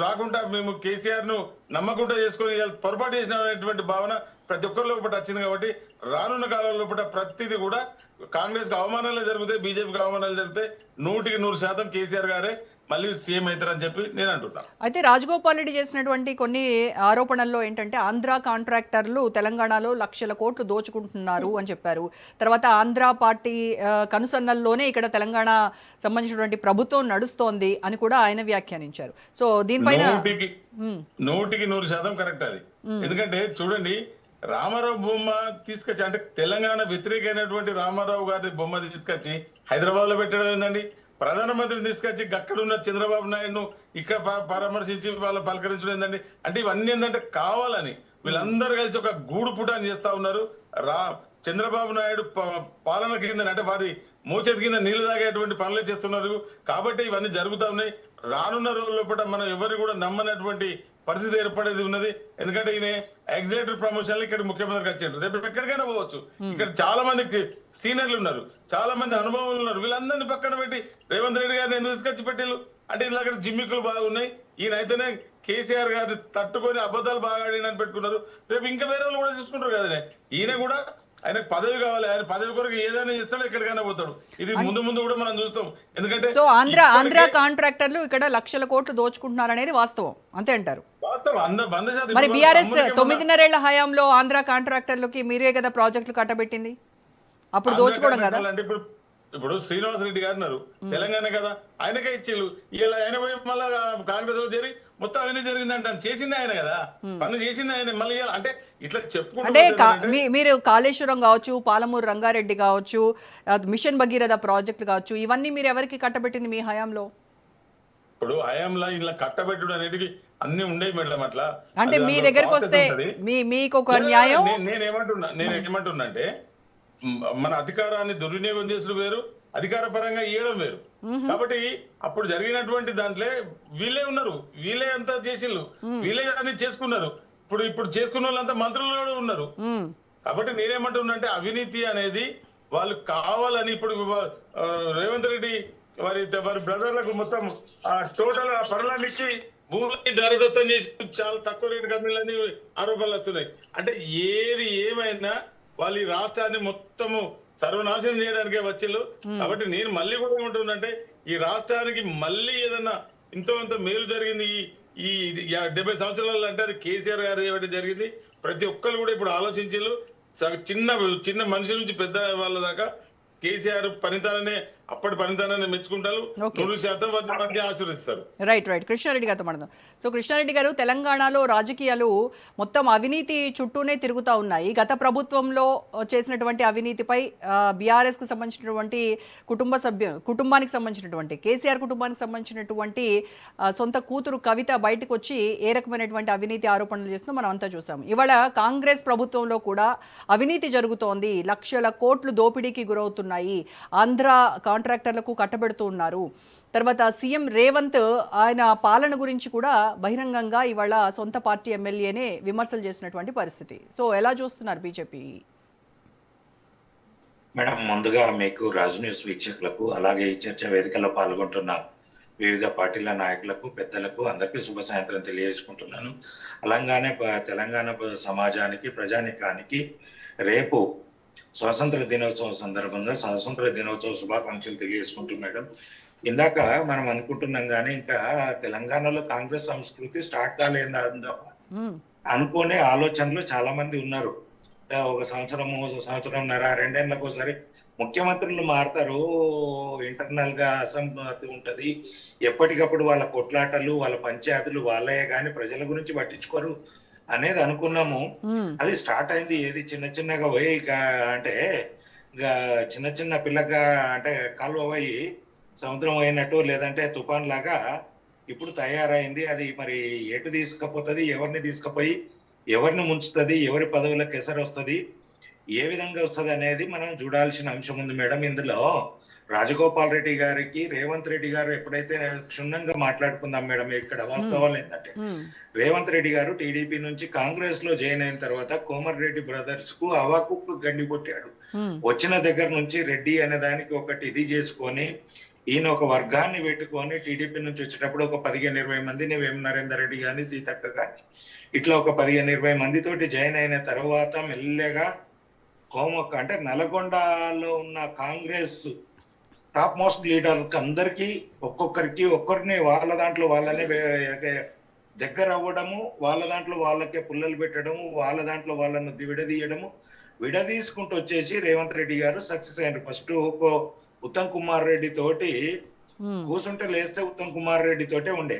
రాకుండా మేము కేసీఆర్ ను నమ్మకుండా చేసుకొని పొరపాటు చేసినటువంటి భావన ప్రతి ఒక్కరి లోపల వచ్చింది. కాబట్టి రానున్న కాలంలో ప్రతిదీ కూడా కాంగ్రెస్ కి అవమానాలే జరుగుతాయి, బీజేపీకి అవమానాలు జరుగుతాయి. 100% కేసీఆర్ గారే మళ్ళీ సీఎం అవుతారని చెప్పి నేను అంటున్నాను. అయితే రాజగోపాల్ రెడ్డి చేసినటువంటి కొన్ని ఆరోపణల్లో ఏంటంటే ఆంధ్ర కాంట్రాక్టర్లు తెలంగాణలో లక్షల కోట్లు దోచుకుంటున్నారు అని చెప్పారు. తర్వాత ఆంధ్ర పార్టీ కనుసన్నల్లోనే ఇక్కడ తెలంగాణ సంబంధించినటువంటి ప్రభుత్వం నడుస్తోంది అని కూడా ఆయన వ్యాఖ్యానించారు. సో దీనిపైన 100% కరెక్ట్ అది. ఎందుకంటే చూడండి, రామారావు బొమ్మ తీసుకొచ్చి, అంటే తెలంగాణ వ్యతిరేకమైనటువంటి రామారావు గారి బొమ్మ తీసుకొచ్చి హైదరాబాద్ లో పెట్టడం ఏందండి? ప్రధానమంత్రిని తీసుకొచ్చి అక్కడున్న చంద్రబాబు నాయుడును ఇక్కడ పరామర్శించి వాళ్ళ పలకరించడం ఏందండి? అంటే ఇవన్నీ ఏంటంటే కావాలని వీళ్ళందరూ కలిసి ఒక గూడు పుటాన్ని చేస్తా ఉన్నారు. చంద్రబాబు నాయుడు పాలన కింద, అంటే వారి మోచేతి కింద నీళ్లు తాగేటువంటి పనులు చేస్తున్నారు. కాబట్టి ఇవన్నీ జరుగుతా ఉన్నాయి. రానున్న రోజుల మనం ఎవరు కూడా నమ్మనటువంటి పరిస్థితి ఏర్పడేది ఉన్నది. ఎందుకంటే ఈయన ఎగ్జిలేటరీ ప్రమోషన్ ఇక్కడ ముఖ్యమంత్రికి వచ్చాడు, రేపు ఎక్కడికైనా పోవచ్చు. ఇక్కడ చాలా మంది సీనియర్లు ఉన్నారు, చాలా మంది అనుభవాలు ఉన్నారు. వీళ్ళందరినీ పక్కన పెట్టి రేవంత్ రెడ్డి గారిని ఎందుకు తీసుకొచ్చి పెట్టిళ్ళు అంటే ఇందులో దగ్గర జిమ్మికులు బాగున్నాయి, ఈయన అయితేనే కేసీఆర్ గారిని తట్టుకొని అబద్ధాలు బాగా ఆడినని పెట్టుకున్నారు. రేపు ఇంకా వేరే వాళ్ళు కూడా చూసుకుంటారు కదా. ఈయన కూడా ఆయనకు పదవి కావాలి, ఆయన పదవి కొరకు ఏదైనా ఇస్తాడు, ఎక్కడికైనా పోతాడు. ఇది ముందు ముందు కూడా మనం చూస్తాం. ఎందుకంటే సో ఆంధ్ర కాంట్రాక్టర్లు ఇక్కడ లక్షల కోట్లు దోచుకుంటున్నారు అనేది వాస్తవం, అంతే అంటారు. వాస్తవం మరి బీఆర్ఎస్ 9.5 ఏళ్ల హయాంలో ఆంధ్ర కాంట్రాక్టర్లకి మీరే కదా ప్రాజెక్టులు కట్టబెట్టింది, అప్పుడు దోచుకోవడం కదా. అంటే ఇప్పుడు శ్రీనివాస్ రెడ్డి గారు ఉన్నారు, తెలంగాణ కదా, ఆయనకే ఇచ్చిళ్ళు. ఇలా ఆయన పోయి మళ్ళా కాంగ్రెస్ లో చేరి మొత్తం అవినీతి జరిగిందంట, చేసింది ఆయన కదా, పనులు చేసింది ఆయన. మళ్ళీ అంటే ఇట్లా అంటే చెప్పుకుంటే మీరు కాళేశ్వరం కావచ్చు, పాలమూరు రంగారెడ్డి కావచ్చు, మిషన్ భగీరథ ప్రాజెక్టులు కావచ్చు, ఇవన్నీ మీరు ఎవరికి కట్టబెట్టింది మీ హయాంలో? ఇప్పుడు హయాంలో ఇలా కట్టబెట్టుడు అనేది అన్ని ఉండేవి మేడం. అట్లా అంటే మీ దగ్గరకు వస్తే మీకు ఒక న్యాయం. నేనేమంటున్నా అంటే మన అధికారాన్ని దుర్వినియోగం చేసుడు వేరు, అధికార పరంగా ఇవ్వడం వేరు. కాబట్టి అప్పుడు జరిగినటువంటి దాంట్లో వీళ్ళే ఉన్నారు, వీళ్ళే అంతా చేసిళ్ళు, వీళ్ళే అన్ని చేసుకున్నారు. ఇప్పుడు చేసుకున్న వాళ్ళంతా మంత్రులు కూడా ఉన్నారు. కాబట్టి నేనేమంటున్నా అంటే అవినీతి అనేది వాళ్ళు కావాలని ఇప్పుడు రేవంత్ రెడ్డి వారి బ్రదర్లకు మొత్తం టోటల్ పనులన్నీ ఇచ్చి భూములని దారిదత్తం చేసి చాలా తక్కువ రేటు కంపెనీలని ఆరోపణలు వస్తున్నాయి. అంటే ఏది ఏమైనా వాళ్ళు ఈ రాష్ట్రాన్ని మొత్తము సర్వనాశనం చేయడానికే వచ్చిళ్ళు. కాబట్టి నేను మళ్ళీ కూడా ఏమంటున్నంటే ఈ రాష్ట్రానికి మళ్ళీ ఏదన్నా ఇంత మేలు జరిగింది ఈ 70 సంవత్సరాలు అంటే అది కేసీఆర్ గారు ఏమంటే జరిగింది. ప్రతి ఒక్కరు కూడా ఇప్పుడు ఆలోచించిళ్ళు. చిన్న మనిషి నుంచి పెద్ద వాళ్ళ దాకా కేసీఆర్ పనితనాన్ని, అప్పటి పనితనాన్ని మెచ్చుకుంటారు, 100% వారిని ఆశీర్వదిస్తారు. రైట్. కృష్ణారెడ్డి గారితో మాట్లాడదాం. సో కృష్ణారెడ్డి గారు, తెలంగాణలో రాజకీయాలు మొత్తం అవినీతి చుట్టూనే తిరుగుతూ ఉన్నాయి. గత ప్రభుత్వంలో చేసినటువంటి అవినీతిపై బీఆర్ఎస్కి సంబంధించినటువంటి కుటుంబానికి సంబంధించినటువంటి కేసీఆర్ కుటుంబానికి సంబంధించినటువంటి సొంత కూతురు కవిత బయటకు వచ్చి ఏ రకమైనటువంటి అవినీతి ఆరోపణలు చేస్తుందో మనం అంతా చూసాం. ఇవాళ కాంగ్రెస్ ప్రభుత్వంలో కూడా అవినీతి జరుగుతోంది, లక్షల కోట్లు దోపిడీకి గురవుతున్నాయి, ఆంధ్ర కాంట్రాక్టర్లకు కట్టబెడుతూ ఉన్నారు. తర్వాత సీఎం రేవంత్ ఆయన పాలన గురించి కూడా బహిరంగంగా ఇవాళ సొంత పార్టీ ఎమ్మెల్యేనే విమర్శలు చేసినటువంటి పరిస్థితి. సో ఎలా చూస్తున్నారు బీజేపీ? మేడం, ముందుగా మీకు రాజు న్యూస్ వీక్షకులకు, అలాగే ఈ చర్చ వేదికలో పాల్గొంటున్న వివిధ పార్టీల నాయకులకు, పెద్దలకు అందరికీ శుభ సాయంత్రం తెలియజేసుకుంటున్నాను. అలాగానే తెలంగాణ సమాజానికి, ప్రజానికానికి రేపు స్వాతంత్ర దినోత్సవం సందర్భంగా స్వాతంత్ర దినోత్సవ శుభాకాంక్షలు తెలియజేసుకుంటున్నాం. మేడం, ఇందాక మనం అనుకుంటున్నాం కానీ ఇంకా తెలంగాణలో కాంగ్రెస్ సంస్కృతి స్టార్ట్ కాలేదా అనుకునే ఆలోచనలు చాలా మంది ఉన్నారు. ఒక సంవత్సరంన్నర 2 ఏళ్ళకు ఒకసారి ముఖ్యమంత్రులు మారుతారు, ఇంటర్నల్ గా అసంతృప్తి ఉంటది, ఎప్పటికప్పుడు వాళ్ళ కొట్లాటలు, వాళ్ళ పంచాయతీలు వాళ్ళే కానీ ప్రజల గురించి పట్టించుకోరు అనేది అనుకున్నాము. అది స్టార్ట్ అయింది ఏది చిన్నగా పోయి అంటే చిన్న పిల్లగా అంటే కాలువ పోయి సముద్రం అయినట్టు, లేదంటే తుఫాన్ లాగా ఇప్పుడు తయారైంది. అది మరి ఎటు తీసుకుపోతుంది, ఎవరిని తీసుకుపోయి ఎవరిని ముంచుతుంది, ఎవరి పదవులకు ఎసరు వస్తుంది, ఏ విధంగా వస్తుంది అనేది మనం చూడాల్సిన అంశం ఉంది. మేడం, ఇందులో రాజగోపాల్ రెడ్డి గారికి రేవంత్ రెడ్డి గారు ఎప్పుడైతే క్షుణ్ణంగా మాట్లాడుకుందాం మేడం, ఇక్కడ వాస్తవాలు ఏంటంటే రేవంత్ రెడ్డి గారు టీడీపీ నుంచి కాంగ్రెస్ లో జాయిన్ అయిన తర్వాత కోమర్రెడ్డి బ్రదర్స్ కు అవాకుకు గండి కొట్టాడు. వచ్చిన దగ్గర నుంచి రెడ్డి అనే దానికి ఒకటి ఇది చేసుకొని ఈయన ఒక వర్గాన్ని పెట్టుకొని టీడీపీ నుంచి వచ్చేటప్పుడు ఒక 15-20 మందిని వేమ నరేందర్ రెడ్డి గాని, సీతక్క గాని ఇట్లా ఒక 15-20 మందితోటి జాయిన్ అయిన తర్వాత మెల్లగా అంటే నల్గొండలో ఉన్న కాంగ్రెస్ టాప్ మోస్ట్ లీడర్ అందరికి ఒక్కొక్కరిని వాళ్ళ దాంట్లో వాళ్ళనే దగ్గర అవ్వడము, వాళ్ళ దాంట్లో వాళ్ళకే పుల్లలు పెట్టడము, వాళ్ళ దాంట్లో వాళ్ళను విడదీసుకుంటూ వచ్చేసి రేవంత్ రెడ్డి గారు సక్సెస్ అయ్యారు. ఫస్ట్ ఉత్తమ్ కుమార్ రెడ్డి తోటి కూర్చుంటే లేస్తే ఉత్తమ్ కుమార్ రెడ్డి తోటే ఉండే,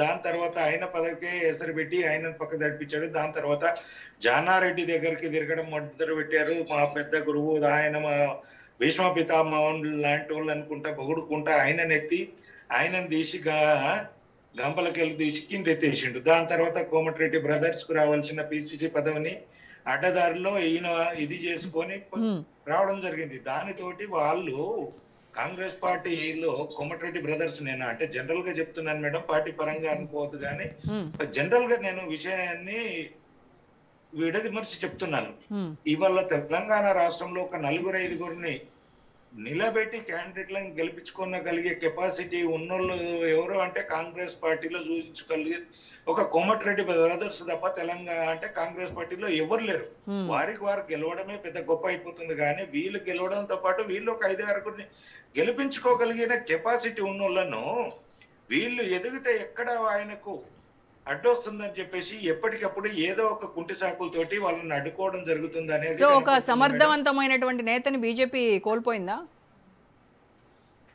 దాని తర్వాత ఆయన పదవికే ఎసరు పెట్టి ఆయన పక్క దడిపించాడు. దాని తర్వాత జానారెడ్డి దగ్గరికి తిరగడం మొదలు పెట్టారు. మా పెద్ద గురువు ఆయన భీష్మ పితామహుడు లాంటి వాళ్ళు అనుకుంటా పొగుడుకుంటా ఆయనను తీసి గంపలకెళ్ళి తీసి కింద ఎత్తేసిండు. దాని తర్వాత కోమటిరెడ్డి బ్రదర్స్ కు రావాల్సిన పిసిసి పదవిని అడ్డదారిలో ఈయన ఇది చేసుకొని రావడం జరిగింది. దానితోటి వాళ్ళు కాంగ్రెస్ పార్టీలో కోమటిరెడ్డి బ్రదర్స్, నేను అంటే జనరల్ గా చెప్తున్నాను మేడం, పార్టీ పరంగా అనుకోవద్దు కానీ జనరల్ గా నేను విషయాన్ని విడదిమర్చి చెప్తున్నాను. ఇవాళ తెలంగాణ రాష్ట్రంలో ఒక 4-5 నిలబెట్టి క్యాండిడేట్లను గెలిపించుకోగలిగే కెపాసిటీ ఉన్నోళ్ళు ఎవరు అంటే కాంగ్రెస్ పార్టీలో చూపించగలిగే ఒక కోమటిరెడ్డి బ్రదర్స్ తప్ప తెలంగాణ అంటే కాంగ్రెస్ పార్టీలో ఎవరు లేరు. వారికి వారు గెలవడమే పెద్ద గొప్ప అయిపోతుంది కానీ వీళ్ళు గెలవడంతో పాటు వీళ్ళు ఒక 5-6 గెలిపించుకోగలిగిన కెపాసిటీ ఉన్నోళ్ళను వీళ్ళు ఎదిగితే ఎక్కడ ఆయనకు అడ్డొస్తుందని చెప్పేసి ఎప్పటికప్పుడు ఏదో ఒక కుంటి సాకులతోటి వాళ్ళని అడ్డుకోవడం జరుగుతుంది అనేది. సో ఒక సమర్థవంతమైనటువంటి నేతని బీజేపీ కోల్పోయిందా?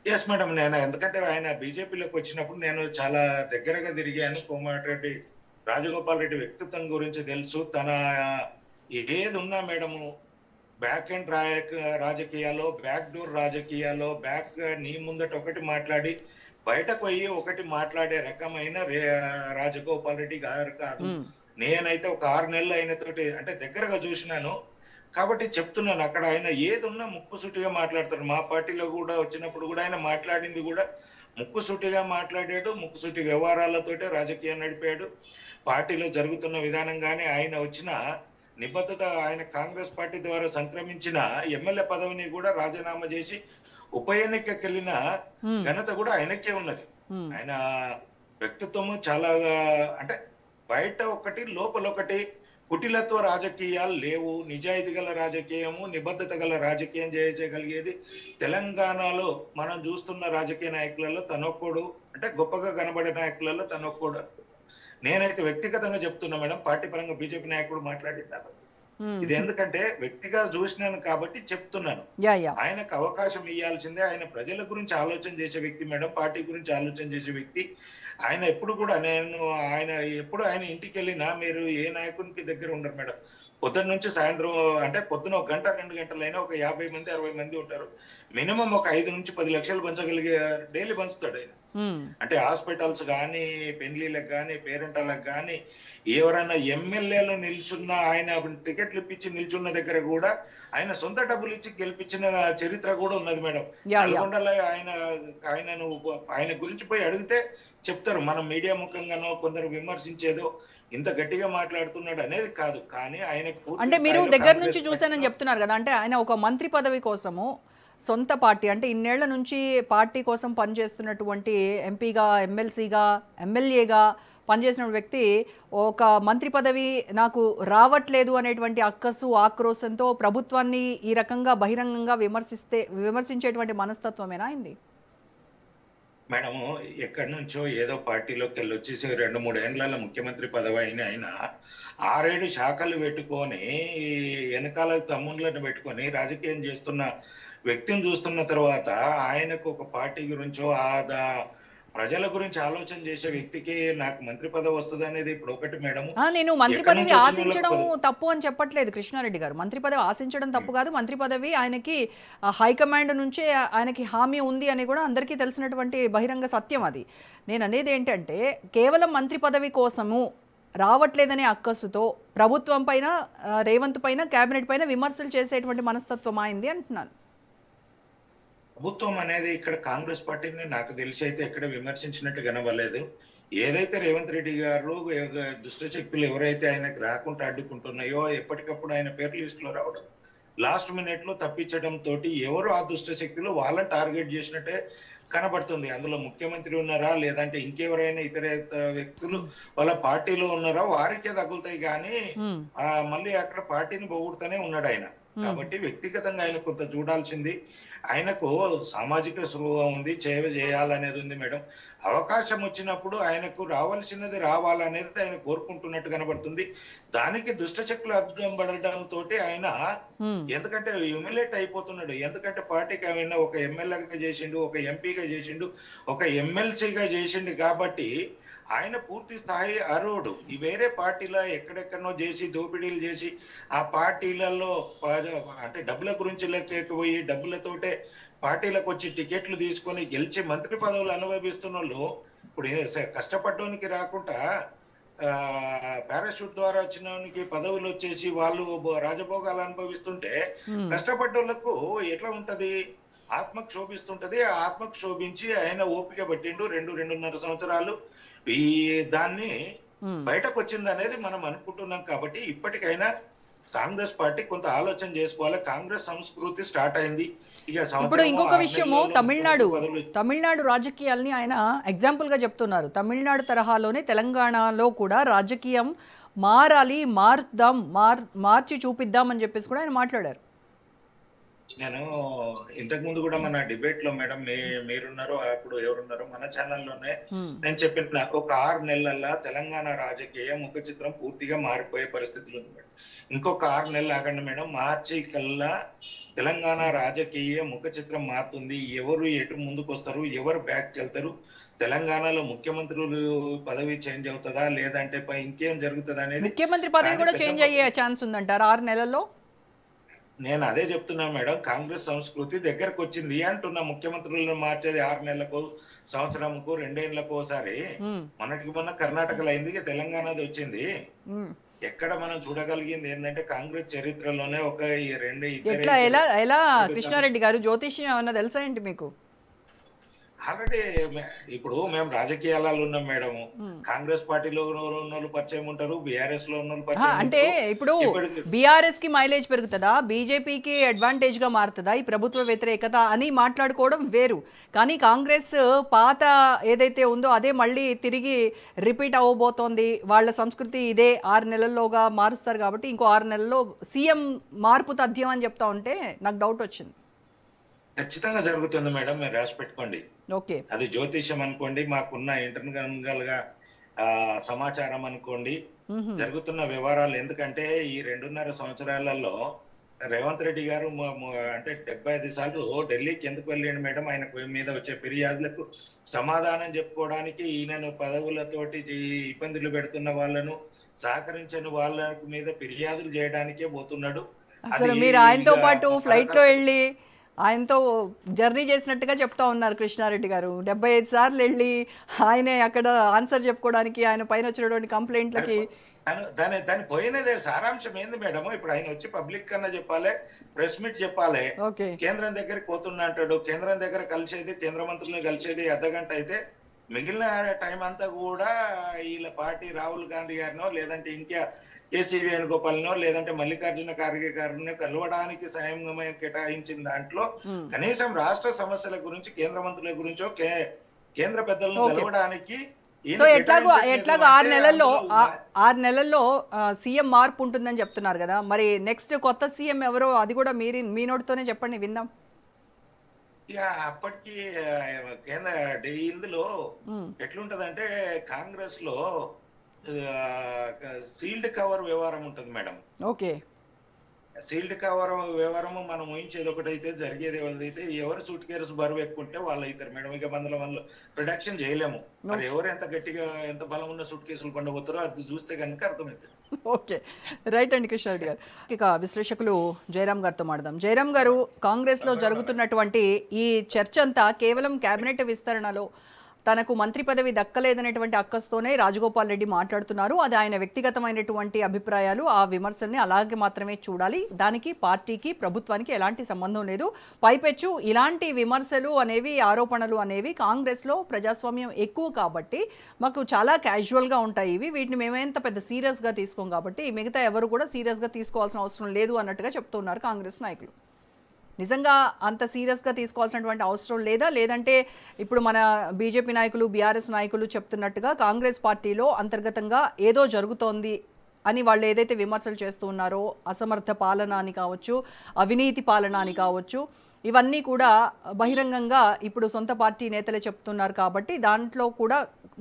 ఎస్ మేడం, నేను ఎందుకంటే ఆయన బీజేపీలోకి వచ్చినప్పుడు నేను చాలా దగ్గరగా తిరిగాను. కోమటిరెడ్డి రాజగోపాల్ రెడ్డి వ్యక్తిత్వం గురించి తెలుసు. తన ఏది ఉన్నా మేడము బ్యాక్ అండ్ రాజకీయాల్లో, బ్యాక్ డోర్ రాజకీయాల్లో, బ్యాక్ నీ ముందట ఒకటి మాట్లాడి బయటకు పోయి ఒకటి మాట్లాడే రకమైన రాజగోపాల్ రెడ్డి గారు కాదు. నేనైతే ఒక 6 నెలలు అయిన తోటి అంటే దగ్గరగా చూసినాను కాబట్టి చెప్తున్నాను. అక్కడ ఆయన ఏది ఉన్నా ముక్కుసూటిగా మాట్లాడతారు. మా పార్టీలో కూడా వచ్చినప్పుడు కూడా ఆయన మాట్లాడింది కూడా ముక్కుసూటిగా మాట్లాడాడు. ముక్కుసూటి వ్యవహారాలతోటే రాజకీయం నడిపాడు. పార్టీలో జరుగుతున్న విధానంగానే ఆయన వచ్చిన నిబద్ధత, ఆయన కాంగ్రెస్ పార్టీ ద్వారా సంక్రమించిన ఎమ్మెల్యే పదవిని కూడా రాజీనామా చేసి ఉప ఎన్నికకెళ్ళిన ఘనత కూడా ఆయనకే ఉన్నది. ఆయన వ్యక్తిత్వము చాలా అంటే బయట ఒకటి లోపల ఒకటి కుటిలత్వ రాజకీయాలు లేవు. నిజాయితీ గల రాజకీయము, నిబద్ధత గల రాజకీయం చేయగలిగేది తెలంగాణలో మనం చూస్తున్న రాజకీయ నాయకులలో తనొక్కడు, అంటే గొప్పగా కనబడే నాయకులలో తనొక్కడు. నేనైతే వ్యక్తిగతంగా చెప్తున్నా మేడం, పార్టీ పరంగా బీజేపీ నాయకుడు మాట్లాడినారు. ఇది ఎందుకంటే వ్యక్తిగా చూసినాను కాబట్టి చెప్తున్నాను. ఆయనకు అవకాశం ఇవ్వాల్సిందే. ఆయన ప్రజల గురించి ఆలోచన చేసే వ్యక్తి మేడం, పార్టీ గురించి ఆలోచన చేసే వ్యక్తి. ఆయన ఎప్పుడు కూడా ఆయన ఇంటికి వెళ్ళినా మీరు ఏ నాయకునికి దగ్గర ఉండరు మేడం. పొద్దున్న నుంచి సాయంత్రం అంటే పొద్దున 1 గంట 2 గంటలైనా ఒక 50 మంది 60 మంది ఉంటారు. మినిమం ఒక 5 నుంచి 10 లక్షలు పంచగలిగే డైలీ పంచుతాడు ఆయన. అంటే హాస్పిటల్స్ కానీ, పెళ్లిళ్ళకి కానీ, పేరెంటాలకు కానీ, ఎవరైనా ఎమ్మెల్యేలు నిల్చున్న ఆయన టికెట్లు ఇప్పించి నిల్చున్న దగ్గర కూడా ఆయన సొంత డబ్బులు ఇచ్చి గెలిపించిన చరిత్ర కూడా ఉన్నది మేడం. నల్గొండలో ఆయన గురించి పోయి అడిగితే చెప్తారు. మనం మీడియా ముఖంగానో కొందరు విమర్శించేదో ఇంత గట్టిగా మాట్లాడుతున్నాడు అనేది కాదు. కానీ ఆయన అంటే మీరు దగ్గర నుంచి చూసానని చెప్తున్నారు కదా, అంటే ఆయన ఒక మంత్రి పదవి కోసము సొంత పార్టీ అంటే ఇన్నేళ్ల నుంచి పార్టీ కోసం పనిచేస్తున్నటువంటి ఎంపీగా, ఎమ్మెల్సీగా, ఎమ్మెల్యేగా పనిచేసిన వ్యక్తి ఒక మంత్రి పదవి నాకు రావట్లేదు అనేటువంటి అక్కసు, ఆక్రోశంతో ప్రభుత్వాన్ని ఈ రకంగా బహిరంగంగా విమర్శించేటువంటి మనస్తత్వమేనా అయింది? మేడము ఎక్కడి నుంచో ఏదో పార్టీలోకి వెళ్ళి వచ్చేసి 2-3 ఏండ్లలో ముఖ్యమంత్రి పదవి అయిన ఆయన 6-7 శాఖలు పెట్టుకొని వెనకాల తమ్ముళ్ళను పెట్టుకొని రాజకీయం చేస్తున్న వ్యక్తిని చూస్తున్న తర్వాత ఆయనకు ఒక పార్టీ గురించో ప్రజల గురించి ఆలోచన చేసే వ్యక్తికి నాకు మంత్రి పదవి వస్తుంది అనేది ఇప్పుడు ఒకటి మేడం. నేను మంత్రి పదవి ఆశించడం తప్పు అని చెప్పట్లేదు కృష్ణారెడ్డి గారు. మంత్రి పదవి ఆశించడం తప్పు కాదు. మంత్రి పదవి ఆయనకి హైకమాండ్ నుంచే ఆయనకి హామీ ఉంది అని కూడా అందరికీ తెలిసినటువంటి బహిరంగ సత్యం అది. నేను అనేది ఏంటంటే కేవలం మంత్రి పదవి కోసము రావట్లేదనే అక్కసుతో ప్రభుత్వం పైన, రేవంత్ పైన, కేబినెట్ పైన విమర్శలు చేసేటువంటి మనస్తత్వం అయింది అంటున్నాను. ప్రభుత్వం అనేది ఇక్కడ కాంగ్రెస్ పార్టీని నాకు తెలిసి అయితే ఎక్కడ విమర్శించినట్టు కనబడలేదు. ఏదైతే రేవంత్ రెడ్డి గారు దుష్ట శక్తులు ఎవరైతే ఆయనకు రాకుండా అడ్డుకుంటున్నాయో ఎప్పటికప్పుడు ఆయన పేర్ల లిస్ట్ లో రావడం, లాస్ట్ మినిట్ లో తప్పించడం తోటి ఎవరు ఆ దుష్ట శక్తులు వాళ్ళని టార్గెట్ చేసినట్టే కనబడుతుంది. అందులో ముఖ్యమంత్రి ఉన్నారా లేదంటే ఇంకెవరైనా ఇతర వ్యక్తులు వాళ్ళ పార్టీలో ఉన్నారా వారికే తగులుతాయి కానీ మళ్ళీ అక్కడ పార్టీని పోగొడుతూనే ఉన్నాడు ఆయన. కాబట్టి వ్యక్తిగతంగా ఆయన కొంత చూడాల్సింది. ఆయనకు సామాజిక స్పృహ ఉంది, సేవ చేయాలనేది ఉంది మేడం. అవకాశం వచ్చినప్పుడు ఆయనకు రావాల్సినది రావాలనేది ఆయన కోరుకుంటున్నట్టు కనబడుతుంది. దానికి దుష్టశక్తులు అర్థం పడడంతో ఆయన ఎందుకంటే హ్యూమిలేట్ అయిపోతున్నాడు. ఎందుకంటే పార్టీకి ఆయన ఒక ఎమ్మెల్యేగా చేసిండు, ఒక ఎంపీగా చేసిండు, ఒక ఎమ్మెల్సీగా చేసిండు. కాబట్టి ఆయన పూర్తి స్థాయి అర్హుడు. ఈ వేరే పార్టీలో ఎక్కడెక్కడనో చేసి దోపిడీలు చేసి ఆ పార్టీలలో అంటే డబ్బుల గురించి లెక్కపోయి డబ్బులతోటే పార్టీలకు వచ్చి టికెట్లు తీసుకొని గెలిచి మంత్రి పదవులు అనుభవిస్తున్న వాళ్ళు ఇప్పుడు కష్టపడడానికి రాకుండా పారాషూట్ ద్వారా వచ్చిన పదవులు వచ్చేసి వాళ్ళు రాజభోగాలు అనుభవిస్తుంటే కష్టపడ్డోళ్లకు ఎట్లా ఉంటది? ఆత్మకు శోభిస్తుంటది. ఆ ఆత్మకు శోభించి ఆయన ఓపిక పట్టిండు 2-2.5 సంవత్సరాలు ఈ దాన్ని బయటకు వచ్చింది అనేది మనం అనుకుంటున్నాం. కాబట్టి ఇప్పటికైనా కాంగ్రెస్ పార్టీ కొంత ఆలోచన చేసుకోవాలి. కాంగ్రెస్ సంస్కృతి స్టార్ట్ అయింది. ఇక ఇప్పుడు సంవత్సరమో, ఇంకొక 6 విషయము, నెలల్లో తమిళనాడు రాజకీయాల్ని ఆయన ఎగ్జాంపుల్ గా చెప్తున్నారు. తమిళనాడు తరహాలోనే తెలంగాణలో కూడా రాజకీయం మారాలి, మార్చి చూపిద్దాం అని చెప్పేసి కూడా ఆయన మాట్లాడారు. నేను ఇంతకు ముందు కూడా మన డిబేట్ లో మేడం మీరున్నారో అప్పుడు ఎవరున్నారో మన ఛానల్లోనే నేను చెప్పిన ఒక 6 నెలల్లో తెలంగాణ రాజకీయ ముఖ చిత్రం పూర్తిగా మారిపోయే పరిస్థితులు ఉంది మేడం. ఇంకొక 6 నెలలు ఆగండి మేడం. మార్చి కల్లా తెలంగాణ రాజకీయ ముఖ చిత్రం మారుతుంది. ఎవరు ఎటు ముందుకు వస్తారు, ఎవరు బ్యాక్ వెళ్తారు, తెలంగాణలో ముఖ్యమంత్రులు పదవి చేంజ్ అవుతుందా లేదంటే ఇంకేం జరుగుతుంది అనేది, ముఖ్యమంత్రి పదవి కూడా చేంజ్ అయ్యే ఛాన్స్ ఉందంటారు 6 నెలల్లో. నేను అదే చెప్తున్నా మేడం. కాంగ్రెస్ సంస్కృతి దగ్గరకు వచ్చింది అంటున్నా. ముఖ్యమంత్రులను మార్చేది 6 నెలలకు, సంవత్సరంకు, 2 ఏళ్లకు ఒకసారి. మొన్నటికి మొన్న కర్ణాటకలో అయింది, తెలంగాణది వచ్చింది. ఎక్కడ మనం చూడగలిగింది ఏంటంటే కాంగ్రెస్ చరిత్రలోనే ఒక 2 ఎలా కృష్ణారెడ్డి గారు జ్యోతిష్యం ఏమన్నా తెలుసా ఏంటి మీకు? ఆల్రెడీ ఇప్పుడు మేము రాజకీయాలలో ఉన్నాం మేడం. కాంగ్రెస్ పార్టీలో ఉన్న పరిచయం ఉంటారు, బీఆర్ఎస్ లో ఉన్న పరిచయం. అంటే ఇప్పుడు బీఆర్ఎస్ కి మైలేజ్ పెరుగుతుందా, బీజేపీకి అడ్వాంటేజ్ గా మారుతుందా ఈ ప్రభుత్వ వ్యతిరేకత అని మాట్లాడుకోవడం వేరు. కానీ కాంగ్రెస్ పాత ఏదైతే ఉందో అదే మళ్ళీ తిరిగి రిపీట్ అవ్వబోతోంది. వాళ్ళ సంస్కృతి ఇదే 6 నెలల్లోగా మారుస్తారు కాబట్టి ఇంకో 6 నెలల్లో సీఎం మార్పు తథ్యం అని చెప్తా ఉంటే నాకు డౌట్ వచ్చింది. ఖచ్చితంగా జరుగుతుంది మేడం, మీరు రాసి పెట్టుకోండి. ఓకే, అది జ్యోతిష్యం అనుకోండి, మాకున్న ఇంటర్నల్ గా సమాచారం అనుకోండి, జరుగుతున్న వివరాలు. ఎందుకంటే ఈ 2.5 సంవత్సరాలలో రేవంత్ రెడ్డి గారు అంటే 75 సార్లు ఢిల్లీకి ఎందుకు వెళ్ళాడు మేడం? ఆయన మీద వచ్చే ఫిర్యాదులకు సమాధానం చెప్పుకోవడానికి, ఈయనను పదవులతోటి ఇబ్బందులు పెడుతున్న వాళ్ళను, సహకరించని వాళ్ళ మీద ఫిర్యాదులు చేయడానికే పోతున్నాడు. అసలు మీరు ఆయనతో పాటు ఫ్లైట్ లో వెళ్ళి ఆయనతో జర్నీ చేసినట్టుగా చెప్తా ఉన్నారు కృష్ణారెడ్డి గారు. 75 సార్లు వెళ్ళి ఆయనే అక్కడ ఆన్సర్ చెప్పుకోవడానికి, ఆయన పైన వచ్చినటువంటి కంప్లైంట్లకి. దాని పోయినదే సారాంశం ఏంది మేడం? ఇప్పుడు ఆయన వచ్చి పబ్లిక్ కన్నా చెప్పాలి, ప్రెస్ మీట్ చెప్పాలి. కేంద్రం దగ్గరికి పోతున్నా అంటాడు. కేంద్రం దగ్గర కలిసేది, కేంద్ర మంత్రులను కలిసేది అర్ధగంట అయితే, మిగిలిన టైం అంతా కూడా వీళ్ళ పార్టీ రాహుల్ గాంధీ గారినో లేదంటే ఇంకా కేసీ వేణుగోపాల్నో లేదంటే మల్లికార్జున ఖార్గే గారిని కలవడానికి సమయం కేటాయించిన దాంట్లో కనీసం రాష్ట్ర సమస్యల గురించి, కేంద్ర మంత్రుల గురించో, కేంద్ర పెద్దలను కలవడానికి. సో ఎట్లాగో 6 నెలల్లో సీఎం మార్పు ఉంటుందని చెప్తున్నారు కదా, మరి నెక్స్ట్ కొత్త సీఎం ఎవరో అది కూడా మీ నోటితోనే చెప్పండి, విందాం. ఇక అప్పటికి ఇందులో ఎట్లుంటదంటే కాంగ్రెస్ లో సీల్డ్ కవర్ వ్యవహారం ఉంటుంది మేడం. ఓకే, సీల్డ్ కవర్ వ్యవహారము మనం ఊహించేది ఒకటైతే జరిగేది ఏదైతే, ఎవరు సూట్ కేసు బరువు ఎక్కుంటే వాళ్ళు అవుతారు మేడం. ఇక మనలో ప్రొడక్షన్ చేయలేము. మరి ఎవరు ఎంత గట్టిగా ఎంత బలం ఉన్న సూట్ కేసులు పండబోతారో అది చూస్తే కనుక అర్థమవుతుంది. ఓకే, రైట్ అండి కృష్ణారెడ్డి గారు. ఇక విశ్లేషకులు జయరామ్ గారితో మాట్లాడదాం. జయరామ్ గారు, కాంగ్రెస్ లో జరుగుతున్నటువంటి ఈ చర్చ అంతా కేవలం కేబినెట్ విస్తరణలో తనకు మంత్రి పదవి దక్కలేదనేటువంటి అక్కస్తోనే రాజగోపాల్ రెడ్డి మాట్లాడుతున్నారు. అది ఆయన వ్యక్తిగతమైనటువంటి అభిప్రాయాలు, ఆ విమర్శల్ని అలాగే మాత్రమే చూడాలి. దానికి పార్టీకి, ప్రభుత్వానికి ఎలాంటి సంబంధం లేదు. పైపెచ్చు ఇలాంటి విమర్శలు అనేవి, ఆరోపణలు అనేవి కాంగ్రెస్లో ప్రజాస్వామ్యం ఎక్కువ కాబట్టి మాకు చాలా క్యాజువల్గా ఉంటాయి ఇవి, వీటిని మేమేంత పెద్ద సీరియస్గా తీసుకోం కాబట్టి మిగతా ఎవరు కూడా సీరియస్గా తీసుకోవాల్సిన అవసరం లేదు అన్నట్టుగా చెప్తున్నారు కాంగ్రెస్ నాయకులు. నిజంగా అంత సీరియస్గా తీసుకోవాల్సినటువంటి అవసరం లేదా, లేదంటే ఇప్పుడు మన బీజేపీ నాయకులు, బీఆర్ఎస్ నాయకులు చెప్తున్నట్టుగా కాంగ్రెస్ పార్టీలో అంతర్గతంగా ఏదో జరుగుతోంది అని వాళ్ళు ఏదైతే విమర్శలు చేస్తూ ఉన్నారో, అసమర్థ పాలన అని కావచ్చు, అవినీతి పాలన అని కావచ్చు, ఇవన్నీ కూడా బహిరంగంగా ఇప్పుడు సొంత పార్టీ నేతలే చెప్తున్నారు కాబట్టి దాంట్లో కూడా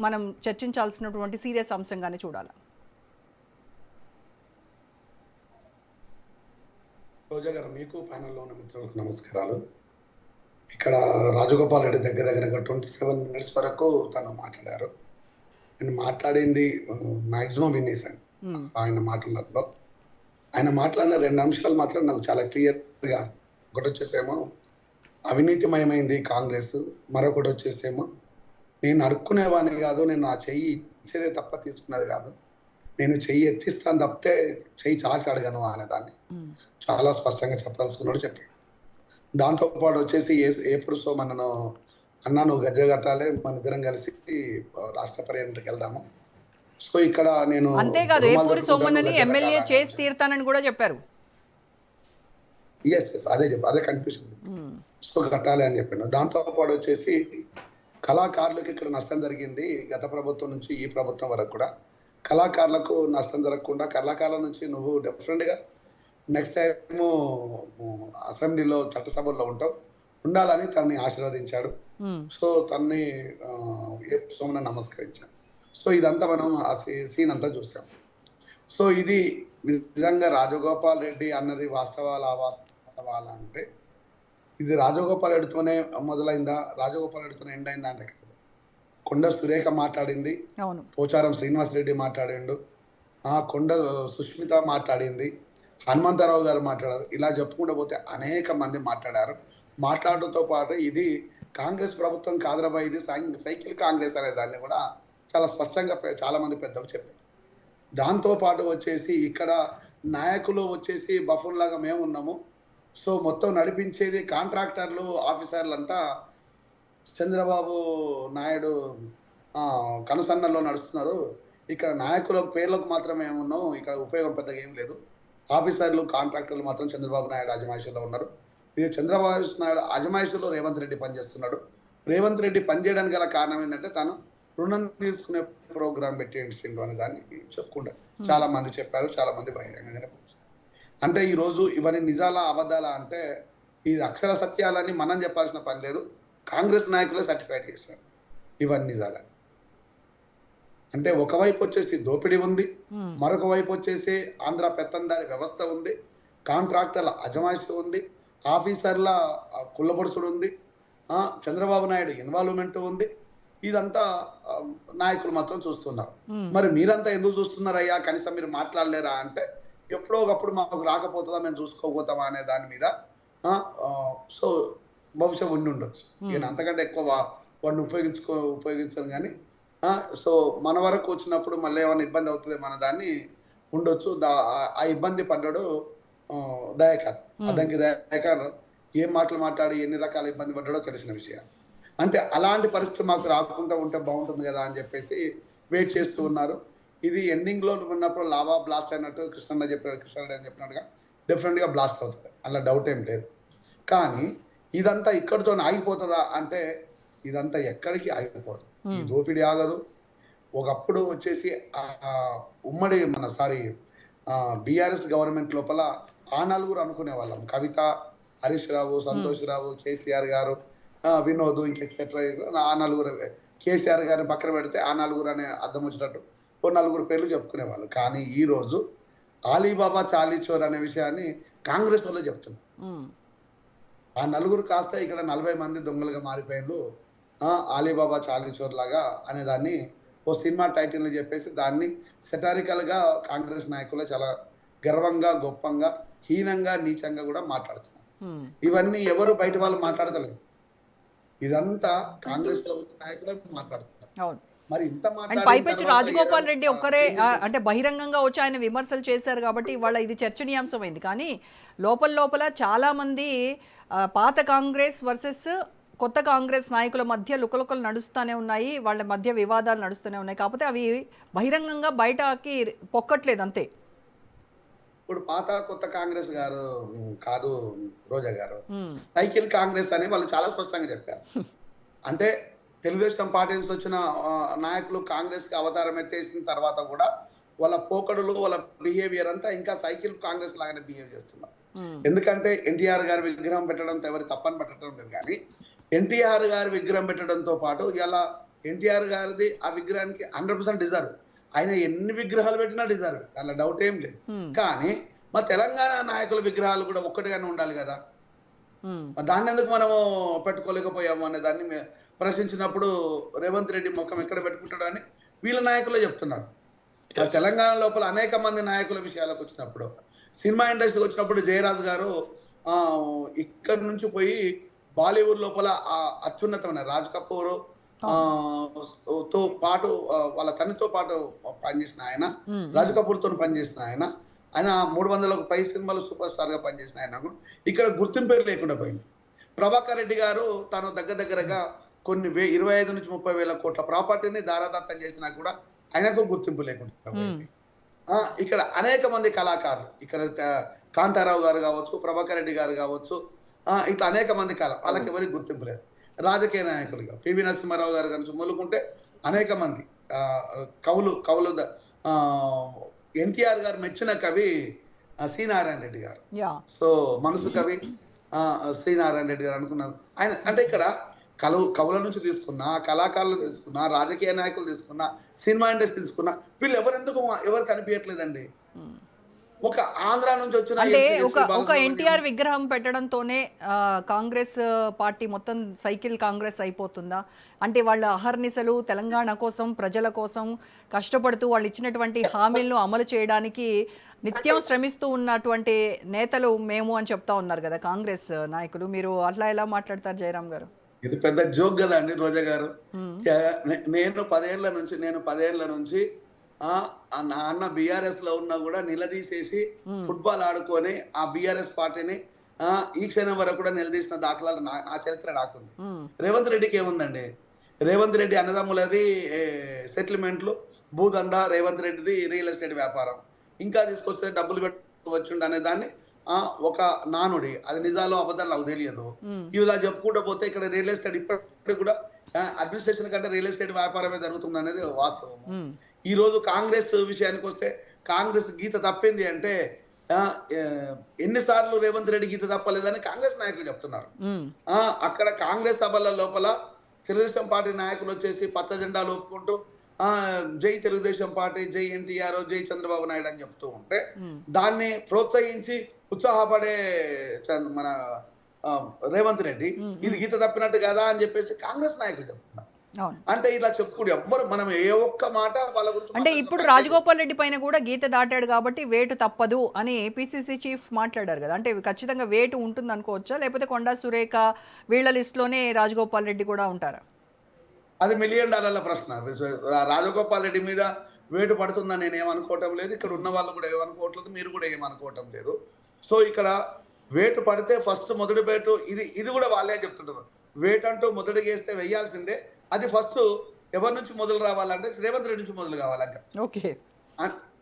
మనం చర్చించాల్సినటువంటి సీరియస్ అంశంగానే చూడాలి. రోజా గారు, మీకు ప్యానెల్లో ఉన్న మిత్రులకు నమస్కారాలు. ఇక్కడ రాజగోపాల్ రెడ్డి దగ్గర 27 మినిట్స్ వరకు తను మాట్లాడారు. నేను మాట్లాడింది మ్యాక్సిమం వినేసాను. ఆయన మాట్లాడలో ఆయన మాట్లాడిన 2 అంశాలు మాత్రం నాకు చాలా క్లియర్గా, ఒకటి వచ్చేసేమో అవినీతిమయమైంది కాంగ్రెస్, మరొకటి వచ్చేసేమో నేను అడుక్కునేవాడిని కాదు, నేను నా చెయ్యి ఇచ్చేదే తప్ప తీసుకునేది కాదు, నేను చెయ్యి ఎత్తిస్తాను తప్పితే చెయ్యి చాచి అడగను అనేదాన్ని చాలా స్పష్టంగా చెప్పాల్సుకున్నాడు చెప్పాడు. దాంతోపాటు వచ్చేసి ఏప్రిల్ సో మనను అన్నా నువ్వు గద్దె కట్టాలి, మన ఇద్దరం కలిసి రాష్ట్ర పర్యటనకి వెళ్దాము. సో ఇక్కడ నేను అంతేకాదు ఏపూరి సోమన్నని ఎమ్మెల్యే చేసి తీరుతానని కూడా చెప్పారు. ఎస్ అదే కన్ఫ్యూషన్. సో కట్టాలి అని చెప్పాను. దాంతోపాటు వచ్చేసి కళాకారులకు ఇక్కడ నష్టం జరిగింది గత ప్రభుత్వం నుంచి ఈ ప్రభుత్వం వరకు కూడా. కళాకారులకు నష్టం జరగకుండా కళాకారుల నుంచి నువ్వు డెఫినెట్గా నెక్స్ట్ టైము అసెంబ్లీలో చట్టసభల్లో ఉండాలని తనని ఆశీర్వదించాడు. సో తన్ని సోమన నమస్కరించాడు. సో ఇదంతా మనం ఆ సీన్ అంతా చూసాం. సో ఇది నిజంగా రాజగోపాల్ రెడ్డి అన్నది వాస్తవాలా అంటే ఇది రాజగోపాల్ రెడ్డితోనే మొదలైందా, రాజగోపాల్ రెడ్డితోనే ఎండ్ అయిందా అంటే కాదు. కొండ సురేఖ మాట్లాడింది, పోచారం శ్రీనివాస్ రెడ్డి మాట్లాడిండు, కొండ సుష్మిత మాట్లాడింది, హనుమంతరావు గారు మాట్లాడారు. ఇలా చెప్పుకుంటూ పోతే అనేక మంది మాట్లాడారు. మాట్లాడటంతో పాటు ఇది కాంగ్రెస్ ప్రభుత్వం కాదురబా, ఇది సైకిల్ కాంగ్రెస్ అనే దాన్ని కూడా చాలా స్పష్టంగా చాలా మంది పెద్దలు చెప్పారు. దాంతోపాటు వచ్చేసి ఇక్కడ నాయకులు వచ్చేసి బఫూన్ లాగా మేము ఉన్నాము. సో మొత్తం నడిపించేది కాంట్రాక్టర్లు ఆఫీసర్లు అంతా చంద్రబాబు నాయుడు కనుసన్నల్లో నడుస్తున్నారు. ఇక్కడ నాయకుల పేర్లకు మాత్రమే ఉన్నాం, ఇక్కడ ఉపయోగం పెద్దగా ఏం లేదు. ఆఫీసర్లు కాంట్రాక్టర్లు మాత్రం చంద్రబాబు నాయుడు అజమాయిషీలో ఉన్నారు. ఇది చంద్రబాబు నాయుడు అజమాయిషీలో రేవంత్ రెడ్డి పనిచేస్తున్నాడు. రేవంత్ రెడ్డి పనిచేయడానికి గల కారణం ఏంటంటే తను రుణం తీసుకునే ప్రోగ్రాం పెట్టేసిండు అనే దాన్ని చెప్పుకుంటారు. చాలా మంది చెప్పారు, చాలా మంది బహిరంగంగానే. అంటే ఈరోజు ఇవన్నీ నిజాలా అబద్ధాలా అంటే ఇది అక్షర సత్యాలని మనం చెప్పాల్సిన పని లేదు, కాంగ్రెస్ నాయకులే సర్టిఫైడ్ చేశారు ఇవన్నీ నిజాలని. అంటే ఒకవైపు వచ్చేసి దోపిడీ ఉంది, మరొక వైపు వచ్చేసి ఆంధ్ర పెత్తందారి వ్యవస్థ ఉంది, కాంట్రాక్టర్ల అజమాయిషి ఉంది, ఆఫీసర్ల కుల్లబొడుసుడు ఉంది, చంద్రబాబు నాయుడు ఇన్వాల్వ్మెంట్ ఉంది. ఇదంతా నాయకులు మాత్రం చూస్తున్నారు. మరి మీరంతా ఎందుకు చూస్తున్నారయ్యా, కనీసం మీరు మాట్లాడలేరా అంటే ఎప్పుడో ఒకప్పుడు మాకు రాకపోతుందా, మేము చూసుకోపోతామా అనే దాని మీద సో బహుశా ఉండొచ్చు. నేను అంతకంటే ఎక్కువ వాడిని ఉపయోగించాను కానీ సో మన వరకు వచ్చినప్పుడు మళ్ళీ ఏమైనా ఇబ్బంది అవుతుంది మన దాన్ని ఉండొచ్చు. ఆ ఇబ్బంది పడ్డాడు దయాకర్, అద్దంకి దయాకర్ ఏం మాటలు మాట్లాడి ఎన్ని రకాల ఇబ్బంది పడ్డాడో తెలిసిన విషయం. అంటే అలాంటి పరిస్థితి మాకు రాకుండా ఉంటే బాగుంటుంది కదా అని చెప్పేసి వెయిట్ చేస్తూ ఉన్నారు. ఇది ఎండింగ్లో ఉన్నప్పుడు లావా బ్లాస్ట్ అయినట్టు కృష్ణన్న చెప్పినట్టుగా డెఫినెట్గా బ్లాస్ట్ అవుతుంది, అలా డౌట్ ఏం లేదు. కానీ ఇదంతా ఇక్కడితో ఆగిపోతుందా అంటే ఇదంతా ఎక్కడికి ఆగిపోదు. ఈ దోపిడీ ఆగదు. ఒకప్పుడు వచ్చేసి ఉమ్మడి బీఆర్ఎస్ గవర్నమెంట్ లోపల ఆ నలుగురు అనుకునే వాళ్ళం, కవిత, హరీష్ రావు, సంతోష్ రావు, కేసీఆర్ గారు, వినోద్, ఇంకెక్సెట్రా. ఆ నలుగురు కేసీఆర్ గారిని పక్కన పెడితే ఆ నలుగురు అనే అర్థం వచ్చినట్టు ఓ నలుగురు పేర్లు చెప్పుకునేవాళ్ళు. కానీ ఈరోజు ఆలీబాబా చాలీ చోర్ అనే విషయాన్ని కాంగ్రెస్ వాళ్ళు చెప్తున్నారు. ఆ నలుగురు కాస్త ఇక్కడ 40 మంది దొంగలుగా మారిపోయారు. ఆలీబాబా చాలీ చోర్ లాగా అనే దాన్ని ఓ సినిమా టైటిల్ని చెప్పేసి దాన్ని సెటారికల్గా కాంగ్రెస్ నాయకులు చాలా గర్వంగా, గొప్పంగా, హీనంగా, నీచంగా కూడా మాట్లాడుతున్నారు. ఇవన్నీ ఎవరు బయట వాళ్ళు మాట్లాడతలేదు, ఇదంతా కాంగ్రెస్ లో నాయకులు మాట్లాడుతున్నారు. మరి ఇంత పైపెచ్చి రాజగోపాల్ రెడ్డి ఒక్కరే అంటే బహిరంగంగా వచ్చి ఆయన విమర్శలు చేశారు కాబట్టి ఇవాళ ఇది చర్చనీయాంశమైంది. కానీ లోపల చాలా మంది పాత కాంగ్రెస్ వర్సెస్ కొత్త కాంగ్రెస్ నాయకుల మధ్య లుకలుకలు నడుస్తూనే ఉన్నాయి, వాళ్ళ మధ్య వివాదాలు నడుస్తూనే ఉన్నాయి. కాకపోతే అవి బహిరంగంగా బయటకి పొక్కట్లేదు అంతే. ఇప్పుడు పాత కొత్త కాంగ్రెస్ గారు కాదు రోజా గారు, సైకిల్ కాంగ్రెస్ అని వాళ్ళు చాలా స్పష్టంగా చెప్పారు. అంటే తెలుగుదేశం పార్టీ నుంచి వచ్చిన నాయకులు కాంగ్రెస్కి అవతారం ఎత్తేసిన తర్వాత కూడా వాళ్ళ పోకడులు, వాళ్ళ బిహేవియర్ అంతా ఇంకా సైకిల్ కాంగ్రెస్ లాగానే బిహేవ్ చేస్తున్నారు. ఎందుకంటే ఎన్టీఆర్ గారి విగ్రహం పెట్టడంతో ఎవరు తప్పని పెట్టడం లేదు, కానీ ఎన్టీఆర్ గారి విగ్రహం పెట్టడంతో పాటు ఇలా ఎన్టీఆర్ గారిది ఆ విగ్రహానికి 100% డిజర్వ్. ఆయన ఎన్ని విగ్రహాలు పెట్టినా డిజర్వ్, దానిలో డౌట్ ఏం లేదు. కానీ మా తెలంగాణ నాయకుల విగ్రహాలు కూడా ఒక్కటిగానే ఉండాలి కదా, దాన్ని ఎందుకు మనము పెట్టుకోలేకపోయాము అనే దాన్ని ప్రశ్నించినప్పుడు రేవంత్ రెడ్డి ముఖం ఎక్కడ పెట్టుకుంటాడు అని వీళ్ళ నాయకులే చెప్తున్నారు. తెలంగాణ లోపల అనేక మంది నాయకుల విషయాలకు వచ్చినప్పుడు, సినిమా ఇండస్ట్రీకి వచ్చినప్పుడు జయరాజ్ గారు ఇక్కడి నుంచి పోయి బాలీవుడ్ లోపల అత్యున్నతమైన రాజ్ కపూర్ తో పాటు వాళ్ళ తండ్రితో పాటు పనిచేసిన ఆయన, రాజ్ కపూర్ తో పనిచేసిన ఆయన, ఆయన 300లకు పై సినిమాలు సూపర్ స్టార్గా పనిచేసిన ఆయన కూడా ఇక్కడ గుర్తింపే లేకుండా పోయింది. ప్రభాకర్ రెడ్డి గారు తను దగ్గరగా కొన్ని 25 నుంచి 30 వేల కోట్ల ప్రాపర్టీని దారాదత్తం చేసినా కూడా ఆయనకు గుర్తింపు లేకుండా పోయింది. ఇక్కడ అనేక మంది కళాకారులు, ఇక్కడ కాంతారావు గారు కావచ్చు, ప్రభాకర్ రెడ్డి గారు కావచ్చు, ఇట్లా అనేక మంది వాళ్ళకి ఎవరికి గుర్తింపు లేదు. రాజకీయ నాయకులుగా పివి నరసింహారావు గారు గురించి మొదలుకుంటే అనేక మంది కవులు ఎన్టీఆర్ గారు మెచ్చిన కవి శ్రీనారాయణ రెడ్డి గారు. సో మనసు కవి శ్రీనారాయణ రెడ్డి గారు అనుకున్నారు ఆయన. అంటే ఇక్కడ కవుల నుంచి తీసుకున్నా, కళాకారులు తీసుకున్నా, రాజకీయ నాయకులు తీసుకున్నా, సినిమా ఇండస్ట్రీ తీసుకున్నా, వీళ్ళు ఎవరు కనిపించట్లేదండి. ఒక ఆంధ్ర నుంచి వచ్చిన అంటే ఒక ఎన్టీఆర్ విగ్రహం పెట్టడంతోనే కాంగ్రెస్ పార్టీ మొత్తం సైకిల్ కాంగ్రెస్ అయిపోతుందా? అంటే వాళ్ళ అహర్నిశలు తెలంగాణ కోసం, ప్రజల కోసం కష్టపడుతూ వాళ్ళు ఇచ్చినటువంటి హామీలను అమలు చేయడానికి నిత్యం శ్రమిస్తూ ఉన్నటువంటి నేతలు మేము అని చెప్తా ఉన్నారు కదా కాంగ్రెస్ నాయకులు. మీరు అట్లా ఎలా మాట్లాడతారు జయరాం గారు? ఇది పెద్ద జోక్ కదా అండి రోజా గారు. నేను 10 ఏళ్ల నుంచి నా అన్న బీఆర్ఎస్ లో ఉన్నా కూడా నిలదీసేసి ఫుట్బాల్ ఆడుకొని ఆ బీఆర్ఎస్ పార్టీని ఈ క్షణం వరకు కూడా నిలదీసిన దాఖలాలు నా చరిత్ర నాకుంది. రేవంత్ రెడ్డికి ఏముందండి? రేవంత్ రెడ్డి అన్నదమ్ములది సెటిల్మెంట్లు, భూదందా, రేవంత్ రెడ్డిది రియల్ ఎస్టేట్ వ్యాపారం, ఇంకా తీసుకొస్తే డబ్బులు పెట్టవచ్చుండి అనే దాన్ని ఒక నానుడి. అది నిజాలు అబద్ధాలు నాకు తెలియదు. ఇలా చెప్పుకుంటూ పోతే ఇక్కడ రియల్ ఎస్టేట్ ఇప్పటికి కూడా అడ్మినిస్ట్రేషన్ కంటే రియల్ ఎస్టేట్ వ్యాపారమే జరుగుతుంది అనేది వాస్తవం. ఈ రోజు కాంగ్రెస్ విషయానికి వస్తే కాంగ్రెస్ గీత తప్పింది అంటే ఎన్నిసార్లు రేవంత్ రెడ్డి గీత తప్పలేదని కాంగ్రెస్ నాయకులు చెప్తున్నారు. అక్కడ కాంగ్రెస్ సభల లోపల తెలుగుదేశం పార్టీ నాయకులు వచ్చేసి పచ్చ జెండాలు ఒప్పుకుంటూ జై తెలుగుదేశం పార్టీ, జై ఎన్టీఆర్, జై చంద్రబాబు నాయుడు అని చెప్తూ ఉంటే దాన్ని ప్రోత్సహించి ఉత్సాహపడే మన రేవంత్ రెడ్డి ఇది గీత తప్పినట్టు కదా అని చెప్పేసి కాంగ్రెస్ నాయకులు చెప్తున్నారు. అంటే ఇలా చెప్పుకోడు ఎవ్వరు, మనం ఏ ఒక్క మాట వాళ్ళ గురించి. అంటే ఇప్పుడు రాజగోపాల్ రెడ్డి పైన కూడా గీత దాటాడు కాబట్టి వేటు తప్పదు అని పిసిసి చీఫ్ మాట్లాడారు కదా. అంటే ఖచ్చితంగా వేటు ఉంటుంది అనుకోవచ్చా, లేకపోతే కొండా సురేఖ వీళ్ళ లిస్ట్ లోనే రాజగోపాల్ రెడ్డి కూడా ఉంటారా? అది $1 మిలియన్ ప్రశ్న. రాజగోపాల్ రెడ్డి మీద వేటు పడుతుందని నేను ఏమనుకోవటం లేదు, ఇక్కడ ఉన్న వాళ్ళు కూడా ఏమనుకోవట్లేదు, మీరు కూడా ఏమనుకోవటం లేదు. సో ఇక్కడ వేటు పడితే ఫస్ట్ మొదటి వేటు ఇది కూడా వాళ్ళే చెప్తుంటారు. వేటు అంటూ మొదటి వేస్తే వెయ్యాల్సిందే. అది ఫస్ట్ ఎవరి నుంచి మొదలు రావాలంటే రేవంత్ రెడ్డి నుంచి మొదలు కావాలంటే, ఓకే,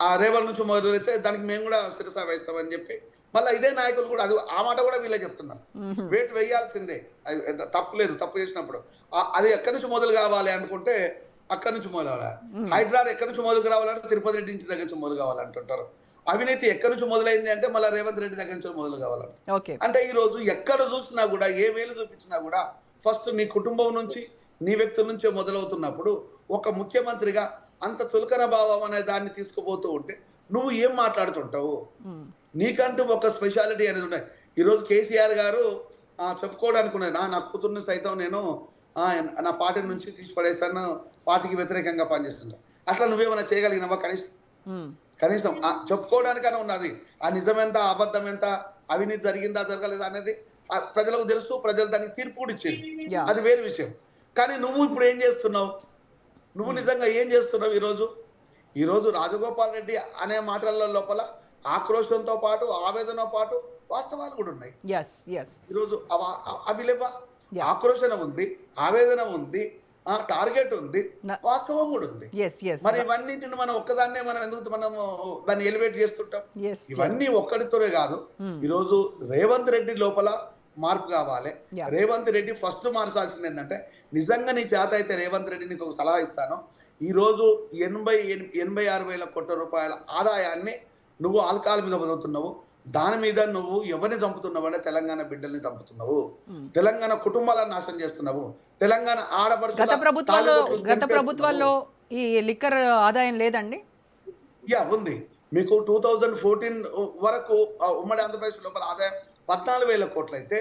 ఆ రేవంత్ నుంచి మొదలు అయితే దానికి మేము కూడా శిరసా వేస్తామని చెప్పి మళ్ళీ ఇదే నాయకులు కూడా అది ఆ మాట కూడా వీళ్ళే చెప్తున్నారు. వేటు వేయాల్సిందే, తప్పు లేదు. తప్పు చేసినప్పుడు అది ఎక్కడి నుంచి మొదలు కావాలి అనుకుంటే అక్కడి నుంచి మొదలు కావాలి. హైదరాబాద్ ఎక్కడి నుంచి మొదలు కావాలంటే తిరుపతి రెడ్డి ఇంటి దగ్గర నుంచి మొదలు కావాలంటుంటారు. అవినీతి ఎక్కడి నుంచి మొదలైంది అంటే మళ్ళీ రేవంత్ రెడ్డి దగ్గర నుంచి మొదలు కావాలంట. అంటే ఈ రోజు ఎక్కడ చూసినా కూడా ఏ వేలు చూపించినా కూడా ఫస్ట్ నీ కుటుంబం నుంచి, నీ వ్యక్తుల నుంచే మొదలవుతున్నప్పుడు ఒక ముఖ్యమంత్రిగా అంత చులకన భావం అనే దాన్ని తీసుకుపోతూ ఉంటే నువ్వు ఏం మాట్లాడుతుంటావు? నీకంటూ ఒక స్పెషాలిటీ అనేది ఉన్నాయి. ఈరోజు కేసీఆర్ గారు చెప్పుకోవడానికి ఉన్నది, నా కూతుర్ని సైతం నేను నా పార్టీ నుంచి తీసి పడేస్తాను, పార్టీకి వ్యతిరేకంగా పనిచేస్తున్నా. అట్లా నువ్వేమైనా చేయగలిగినావా? కనీసం చెప్పుకోవడానికైనా ఉన్నది. ఆ నిజం ఎంత, అబద్ధం ఎంత, అవినీతి జరిగిందా జరగలేదా అనేది ప్రజలకు తెలుసు. ప్రజలు దానికి తీర్పు కూడా ఇచ్చింది, అది వేరే విషయం. కానీ నువ్వు ఇప్పుడు ఏం చేస్తున్నావు? నువ్వు నిజంగా ఏం చేస్తున్నావు? ఈరోజు రాజగోపాల్ రెడ్డి అనే మాటల లోపల ఆక్రోషంతో పాటు, ఆవేదనతో పాటు వాస్తవాలు కూడా ఉన్నాయి. ఈరోజు అవి లేవా? ఆక్రోషణ ఉంది, ఆవేదన ఉంది, టార్గెట్ ఉంది, వాస్తవం కూడా ఉంది. మరి ఇవన్నింటిని మనం ఒక్కదాన్నే మనం ఎందుకు దాన్ని ఎలివేట్ చేస్తుంటాం? ఇవన్నీ ఒక్కడితోనే కాదు. ఈరోజు రేవంత్ రెడ్డి లోపల మార్పు కావాలి. రేవంత్ రెడ్డి ఫస్ట్ మార్చాల్సింది ఏంటంటే, నిజంగా నీ చేత అయితే రేవంత్ రెడ్డి నీకు ఒక సలహా ఇస్తాను. ఈరోజు 86 వేల కోట్ల రూపాయల ఆదాయాన్ని నువ్వు ఆల్కహాల్ మీద వదులుతున్నావు. దాని మీద నువ్వు ఎవరిని చంపుతున్నావు అంటే తెలంగాణ బిడ్డల్ని చంపుతున్నావు, తెలంగాణ కుటుంబాలను నాశనం చేస్తున్నావు, తెలంగాణ ఆడపడుచు. గత ప్రభుత్వాల్లో ఈ లిక్కర్ ఆదాయం లేదండి? ఉంది. మీకు 2014 వరకు ఉమ్మడి ఆంధ్రప్రదేశ్ లోపల ఆదాయం 14,000 కోట్లు అయితే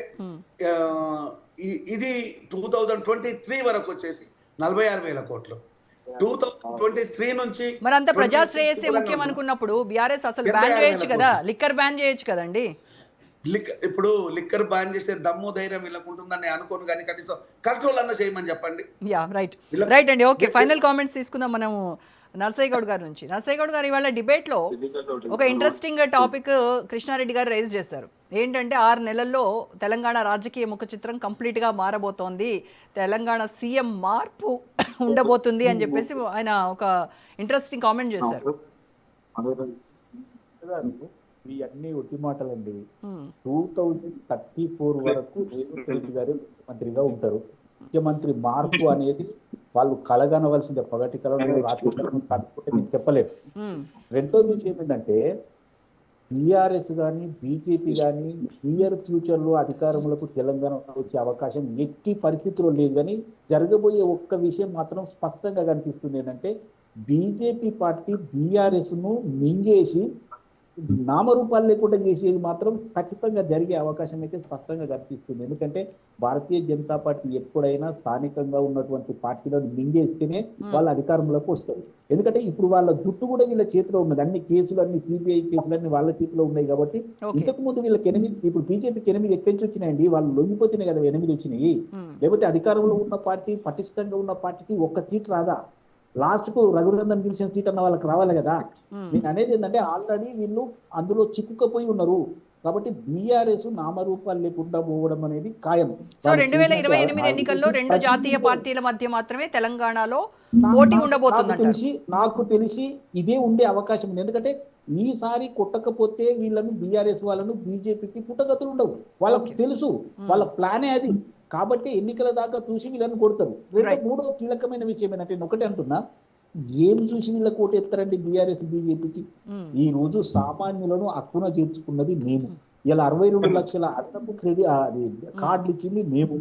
ఇది 2023 వరకు వచ్చేసి 46,000 కోట్లు. 2023 నుంచి మరి అంత ప్రజాశ్రేయస్సే ముఖ్యం అనుకున్నప్పుడు బీఆర్ఎస్ అసలు బ్యాన్ చేయొచ్చు కదా, లిక్కర్ బ్యాన్ చేయొచ్చు కదండి. ఇప్పుడు లిక్కర్ బ్యాన్ చేస్తే దమ్ము ధైర్యం వీళ్ళకు ఉంటుందని అనుకోను, కానీ కనీసం కంట్రోల్ అన్న చేయమని చెప్పండి. రైట్ అండి. ఓకే, ఫైనల్ కామెంట్స్ తీసుకుందాం మనము. నర్సయ్య గౌడ్ గారి నుంచి. నర్సయ్య గౌడ్ గారు ఇవాళ డిబేట్లో ఒక ఇంట్రెస్టింగ్ టాపిక్ కృష్ణారెడ్డి గారు రైజ్ చేశారు. ఏంటంటే 6 నెలల్లో తెలంగాణ రాజకీయ ముఖ చిత్రం కంప్లీట్గా మారబోతోంది, తెలంగాణ సీఎం మార్పు ఉండబోతుంది అని చెప్పేసి ఆయన ఒక ఇంట్రెస్టింగ్ కామెంట్ చేశారు. ఈ అన్ని ఒట్టి మాటలండి. 2034 వరకు రేవంత్ రెడ్డి గారు ముఖ్యమంత్రిగా ఉంటారు. ముఖ్యమంత్రి మార్పు అనేది వాళ్ళు కలగనవలసిందే, పగటి కళలు రాత్రి కళలు కాకపోతే నేను చెప్పలేదు. రెండో విషయం ఏంటంటే టీఆర్ఎస్ కానీ బీజేపీ కానీ నియర్ ఫ్యూచర్ లో అధికారంలోకి తెలంగాణ వచ్చే అవకాశం ఎట్టి పరిస్థితుల్లో లేదు. కానీ జరగబోయే ఒక్క విషయం మాత్రం స్పష్టంగా కనిపిస్తుంది ఏంటంటే బీజేపీ పార్టీ బీఆర్ఎస్ ను మింగేసి నామరూపాలు లేకుండా చేసేది మాత్రం ఖచ్చితంగా జరిగే అవకాశం అయితే స్పష్టంగా కనిపిస్తుంది. ఎందుకంటే భారతీయ జనతా పార్టీ ఎప్పుడైనా స్థానికంగా ఉన్నటువంటి పార్టీలను మింగేస్తేనే వాళ్ళ అధికారంలోకి వస్తారు. ఎందుకంటే ఇప్పుడు వాళ్ళ జుట్టు కూడా వీళ్ళ చేతిలో ఉన్నది. అన్ని కేసులు, అన్ని సిబిఐ కేసులు అన్ని వాళ్ళ చేతిలో ఉన్నాయి. కాబట్టి ఇంతకు ముందు వీళ్ళకి 8, ఇప్పుడు బీజేపీకి 8 ఎక్కడి నుంచి వచ్చినాయండి? వాళ్ళు లొంగిపోతున్నాయి కదా 8 వచ్చినాయి. లేకపోతే అధికారంలో ఉన్న పార్టీ, పటిష్టంగా ఉన్న పార్టీకి ఒక్క సీట్ రాదా? లాస్ట్ కు రఘునందన్ గెలిచిన సీట్ అన్న వాళ్ళకి రావాలి కదా. నేను అనేది ఏంటంటే ఆల్రెడీ వీళ్ళు అందులో చిక్కుకపోయి ఉన్నారు. కాబట్టి బీఆర్ఎస్ నామరూపాలు లేకుండా పోవడం అనేది ఖాయం. సో 2028 ఎన్నికల్లో 2 జాతీయ పార్టీల మధ్య మాత్రమే తెలంగాణలో పోటీ ఉండబోతుంది. నాకు తెలిసి ఇదే ఉండే అవకాశం ఉంది. ఎందుకంటే ఈసారి కొట్టకపోతే వీళ్ళను బీఆర్ఎస్ వాళ్ళను బీజేపీకి పుట్టగతులు ఉండవు. వాళ్ళకి తెలుసు, వాళ్ళ ప్లానే అది. కాబట్టి ఎన్నికల దాకా చూసి వీళ్ళని కొడతారు. మూడో కీలకమైన విషయం ఏంటంటే నేను ఒకటే అంటున్నా, ఏం చూసి వీళ్ళకి ఓటేస్తారండి బీఆర్ఎస్ బీజేపీకి? ఈ రోజు సామాన్యులను హక్కున చేర్చుకున్నది మేము. ఇలా 62 లక్షల అదనపు కార్డులు ఇచ్చింది మేము.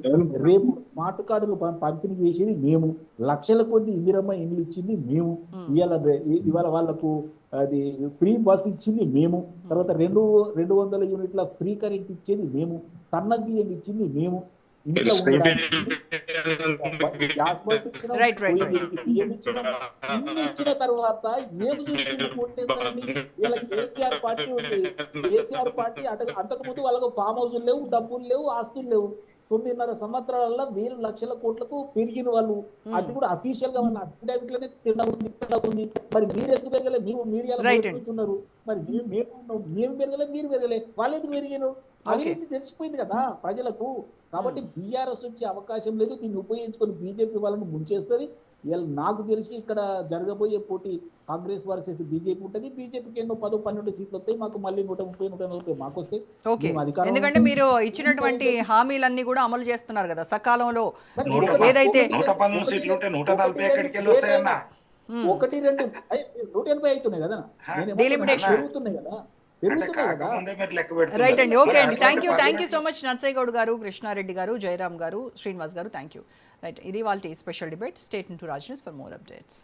రేపు స్మార్ట్ కార్డులు పంపిణీ చేసేది మేము. లక్షల కొద్ది ఇందిరమ్మ ఇండ్లు ఇచ్చింది మేము. ఇవాళ వాళ్ళకు అది ఫ్రీ బస్ ఇచ్చింది మేము. తర్వాత 200 యూనిట్ల ఫ్రీ కరెంట్ ఇచ్చేది మేము. సన్న బియ్యం ఇచ్చింది మేము. ఇచ్చిన తర్వాత ఏమి కొట్టేస్తారని ఇలా కేసీఆర్ పార్టీ ఉంది. కేసీఆర్ పార్టీ అంతకుముందు వాళ్ళకు ఫామ్ హౌస్లు లేవు, డబ్బులు లేవు, ఆస్తులు లేవు. 9.5 సంవత్సరాలలో 1,000 లక్షల కోట్లకు పెరిగిన వాళ్ళు. అది కూడా అఫీషియల్ గా వాళ్ళ అఫిడవిట్ లోనే ఉంది. మరి మీరు ఎందుకు పెరగలే? మీరు మీడియాలో పెరుగుతున్నారు. మరి మేము పెరగలే, మీరు పెరగలే, వాళ్ళు ఎందుకు పెరిగారు? అనేది తెలిసిపోయింది కదా ప్రజలకు. కాబట్టి బీఆర్ఎస్ వచ్చే అవకాశం లేదు. దీన్ని ఉపయోగించుకొని బీజేపీ వాళ్ళని ముంచేస్తుంది. నాకు తెలిసి ఇక్కడ జరగబోయే పోటీ కాంగ్రెస్ వర్సెస్ బీజేపీ ఉంటుంది. బీజేపీకి ఎన్నో 10-12 సీట్లు వస్తాయి. మాకు మళ్ళీ 130-140 మాకు వస్తాయి. ఎందుకంటే మీరు ఇచ్చినటువంటి హామీలన్నీ కూడా అమలు చేస్తున్నారు కదా సకాలంలో. ఏదైతే 119 సీట్లు ఉంటే 140 ఎక్కడికి వెళ్ళి వస్తాయన్నా? 1, 2, 180 అవుతున్నాయి కదా, పెరుగుతున్నాయి కదా. రైట్ అండి, ఓకే అండి, thank you so much Narsaiah Goud గారు, కృష్ణారెడ్డి గారు, జయరామ్ గారు, శ్రీనివాస్ గారు, థ్యాంక్ యూ. రైట్, ఇది వాళ్ళ special debate. Stay tuned to Raj news for more updates.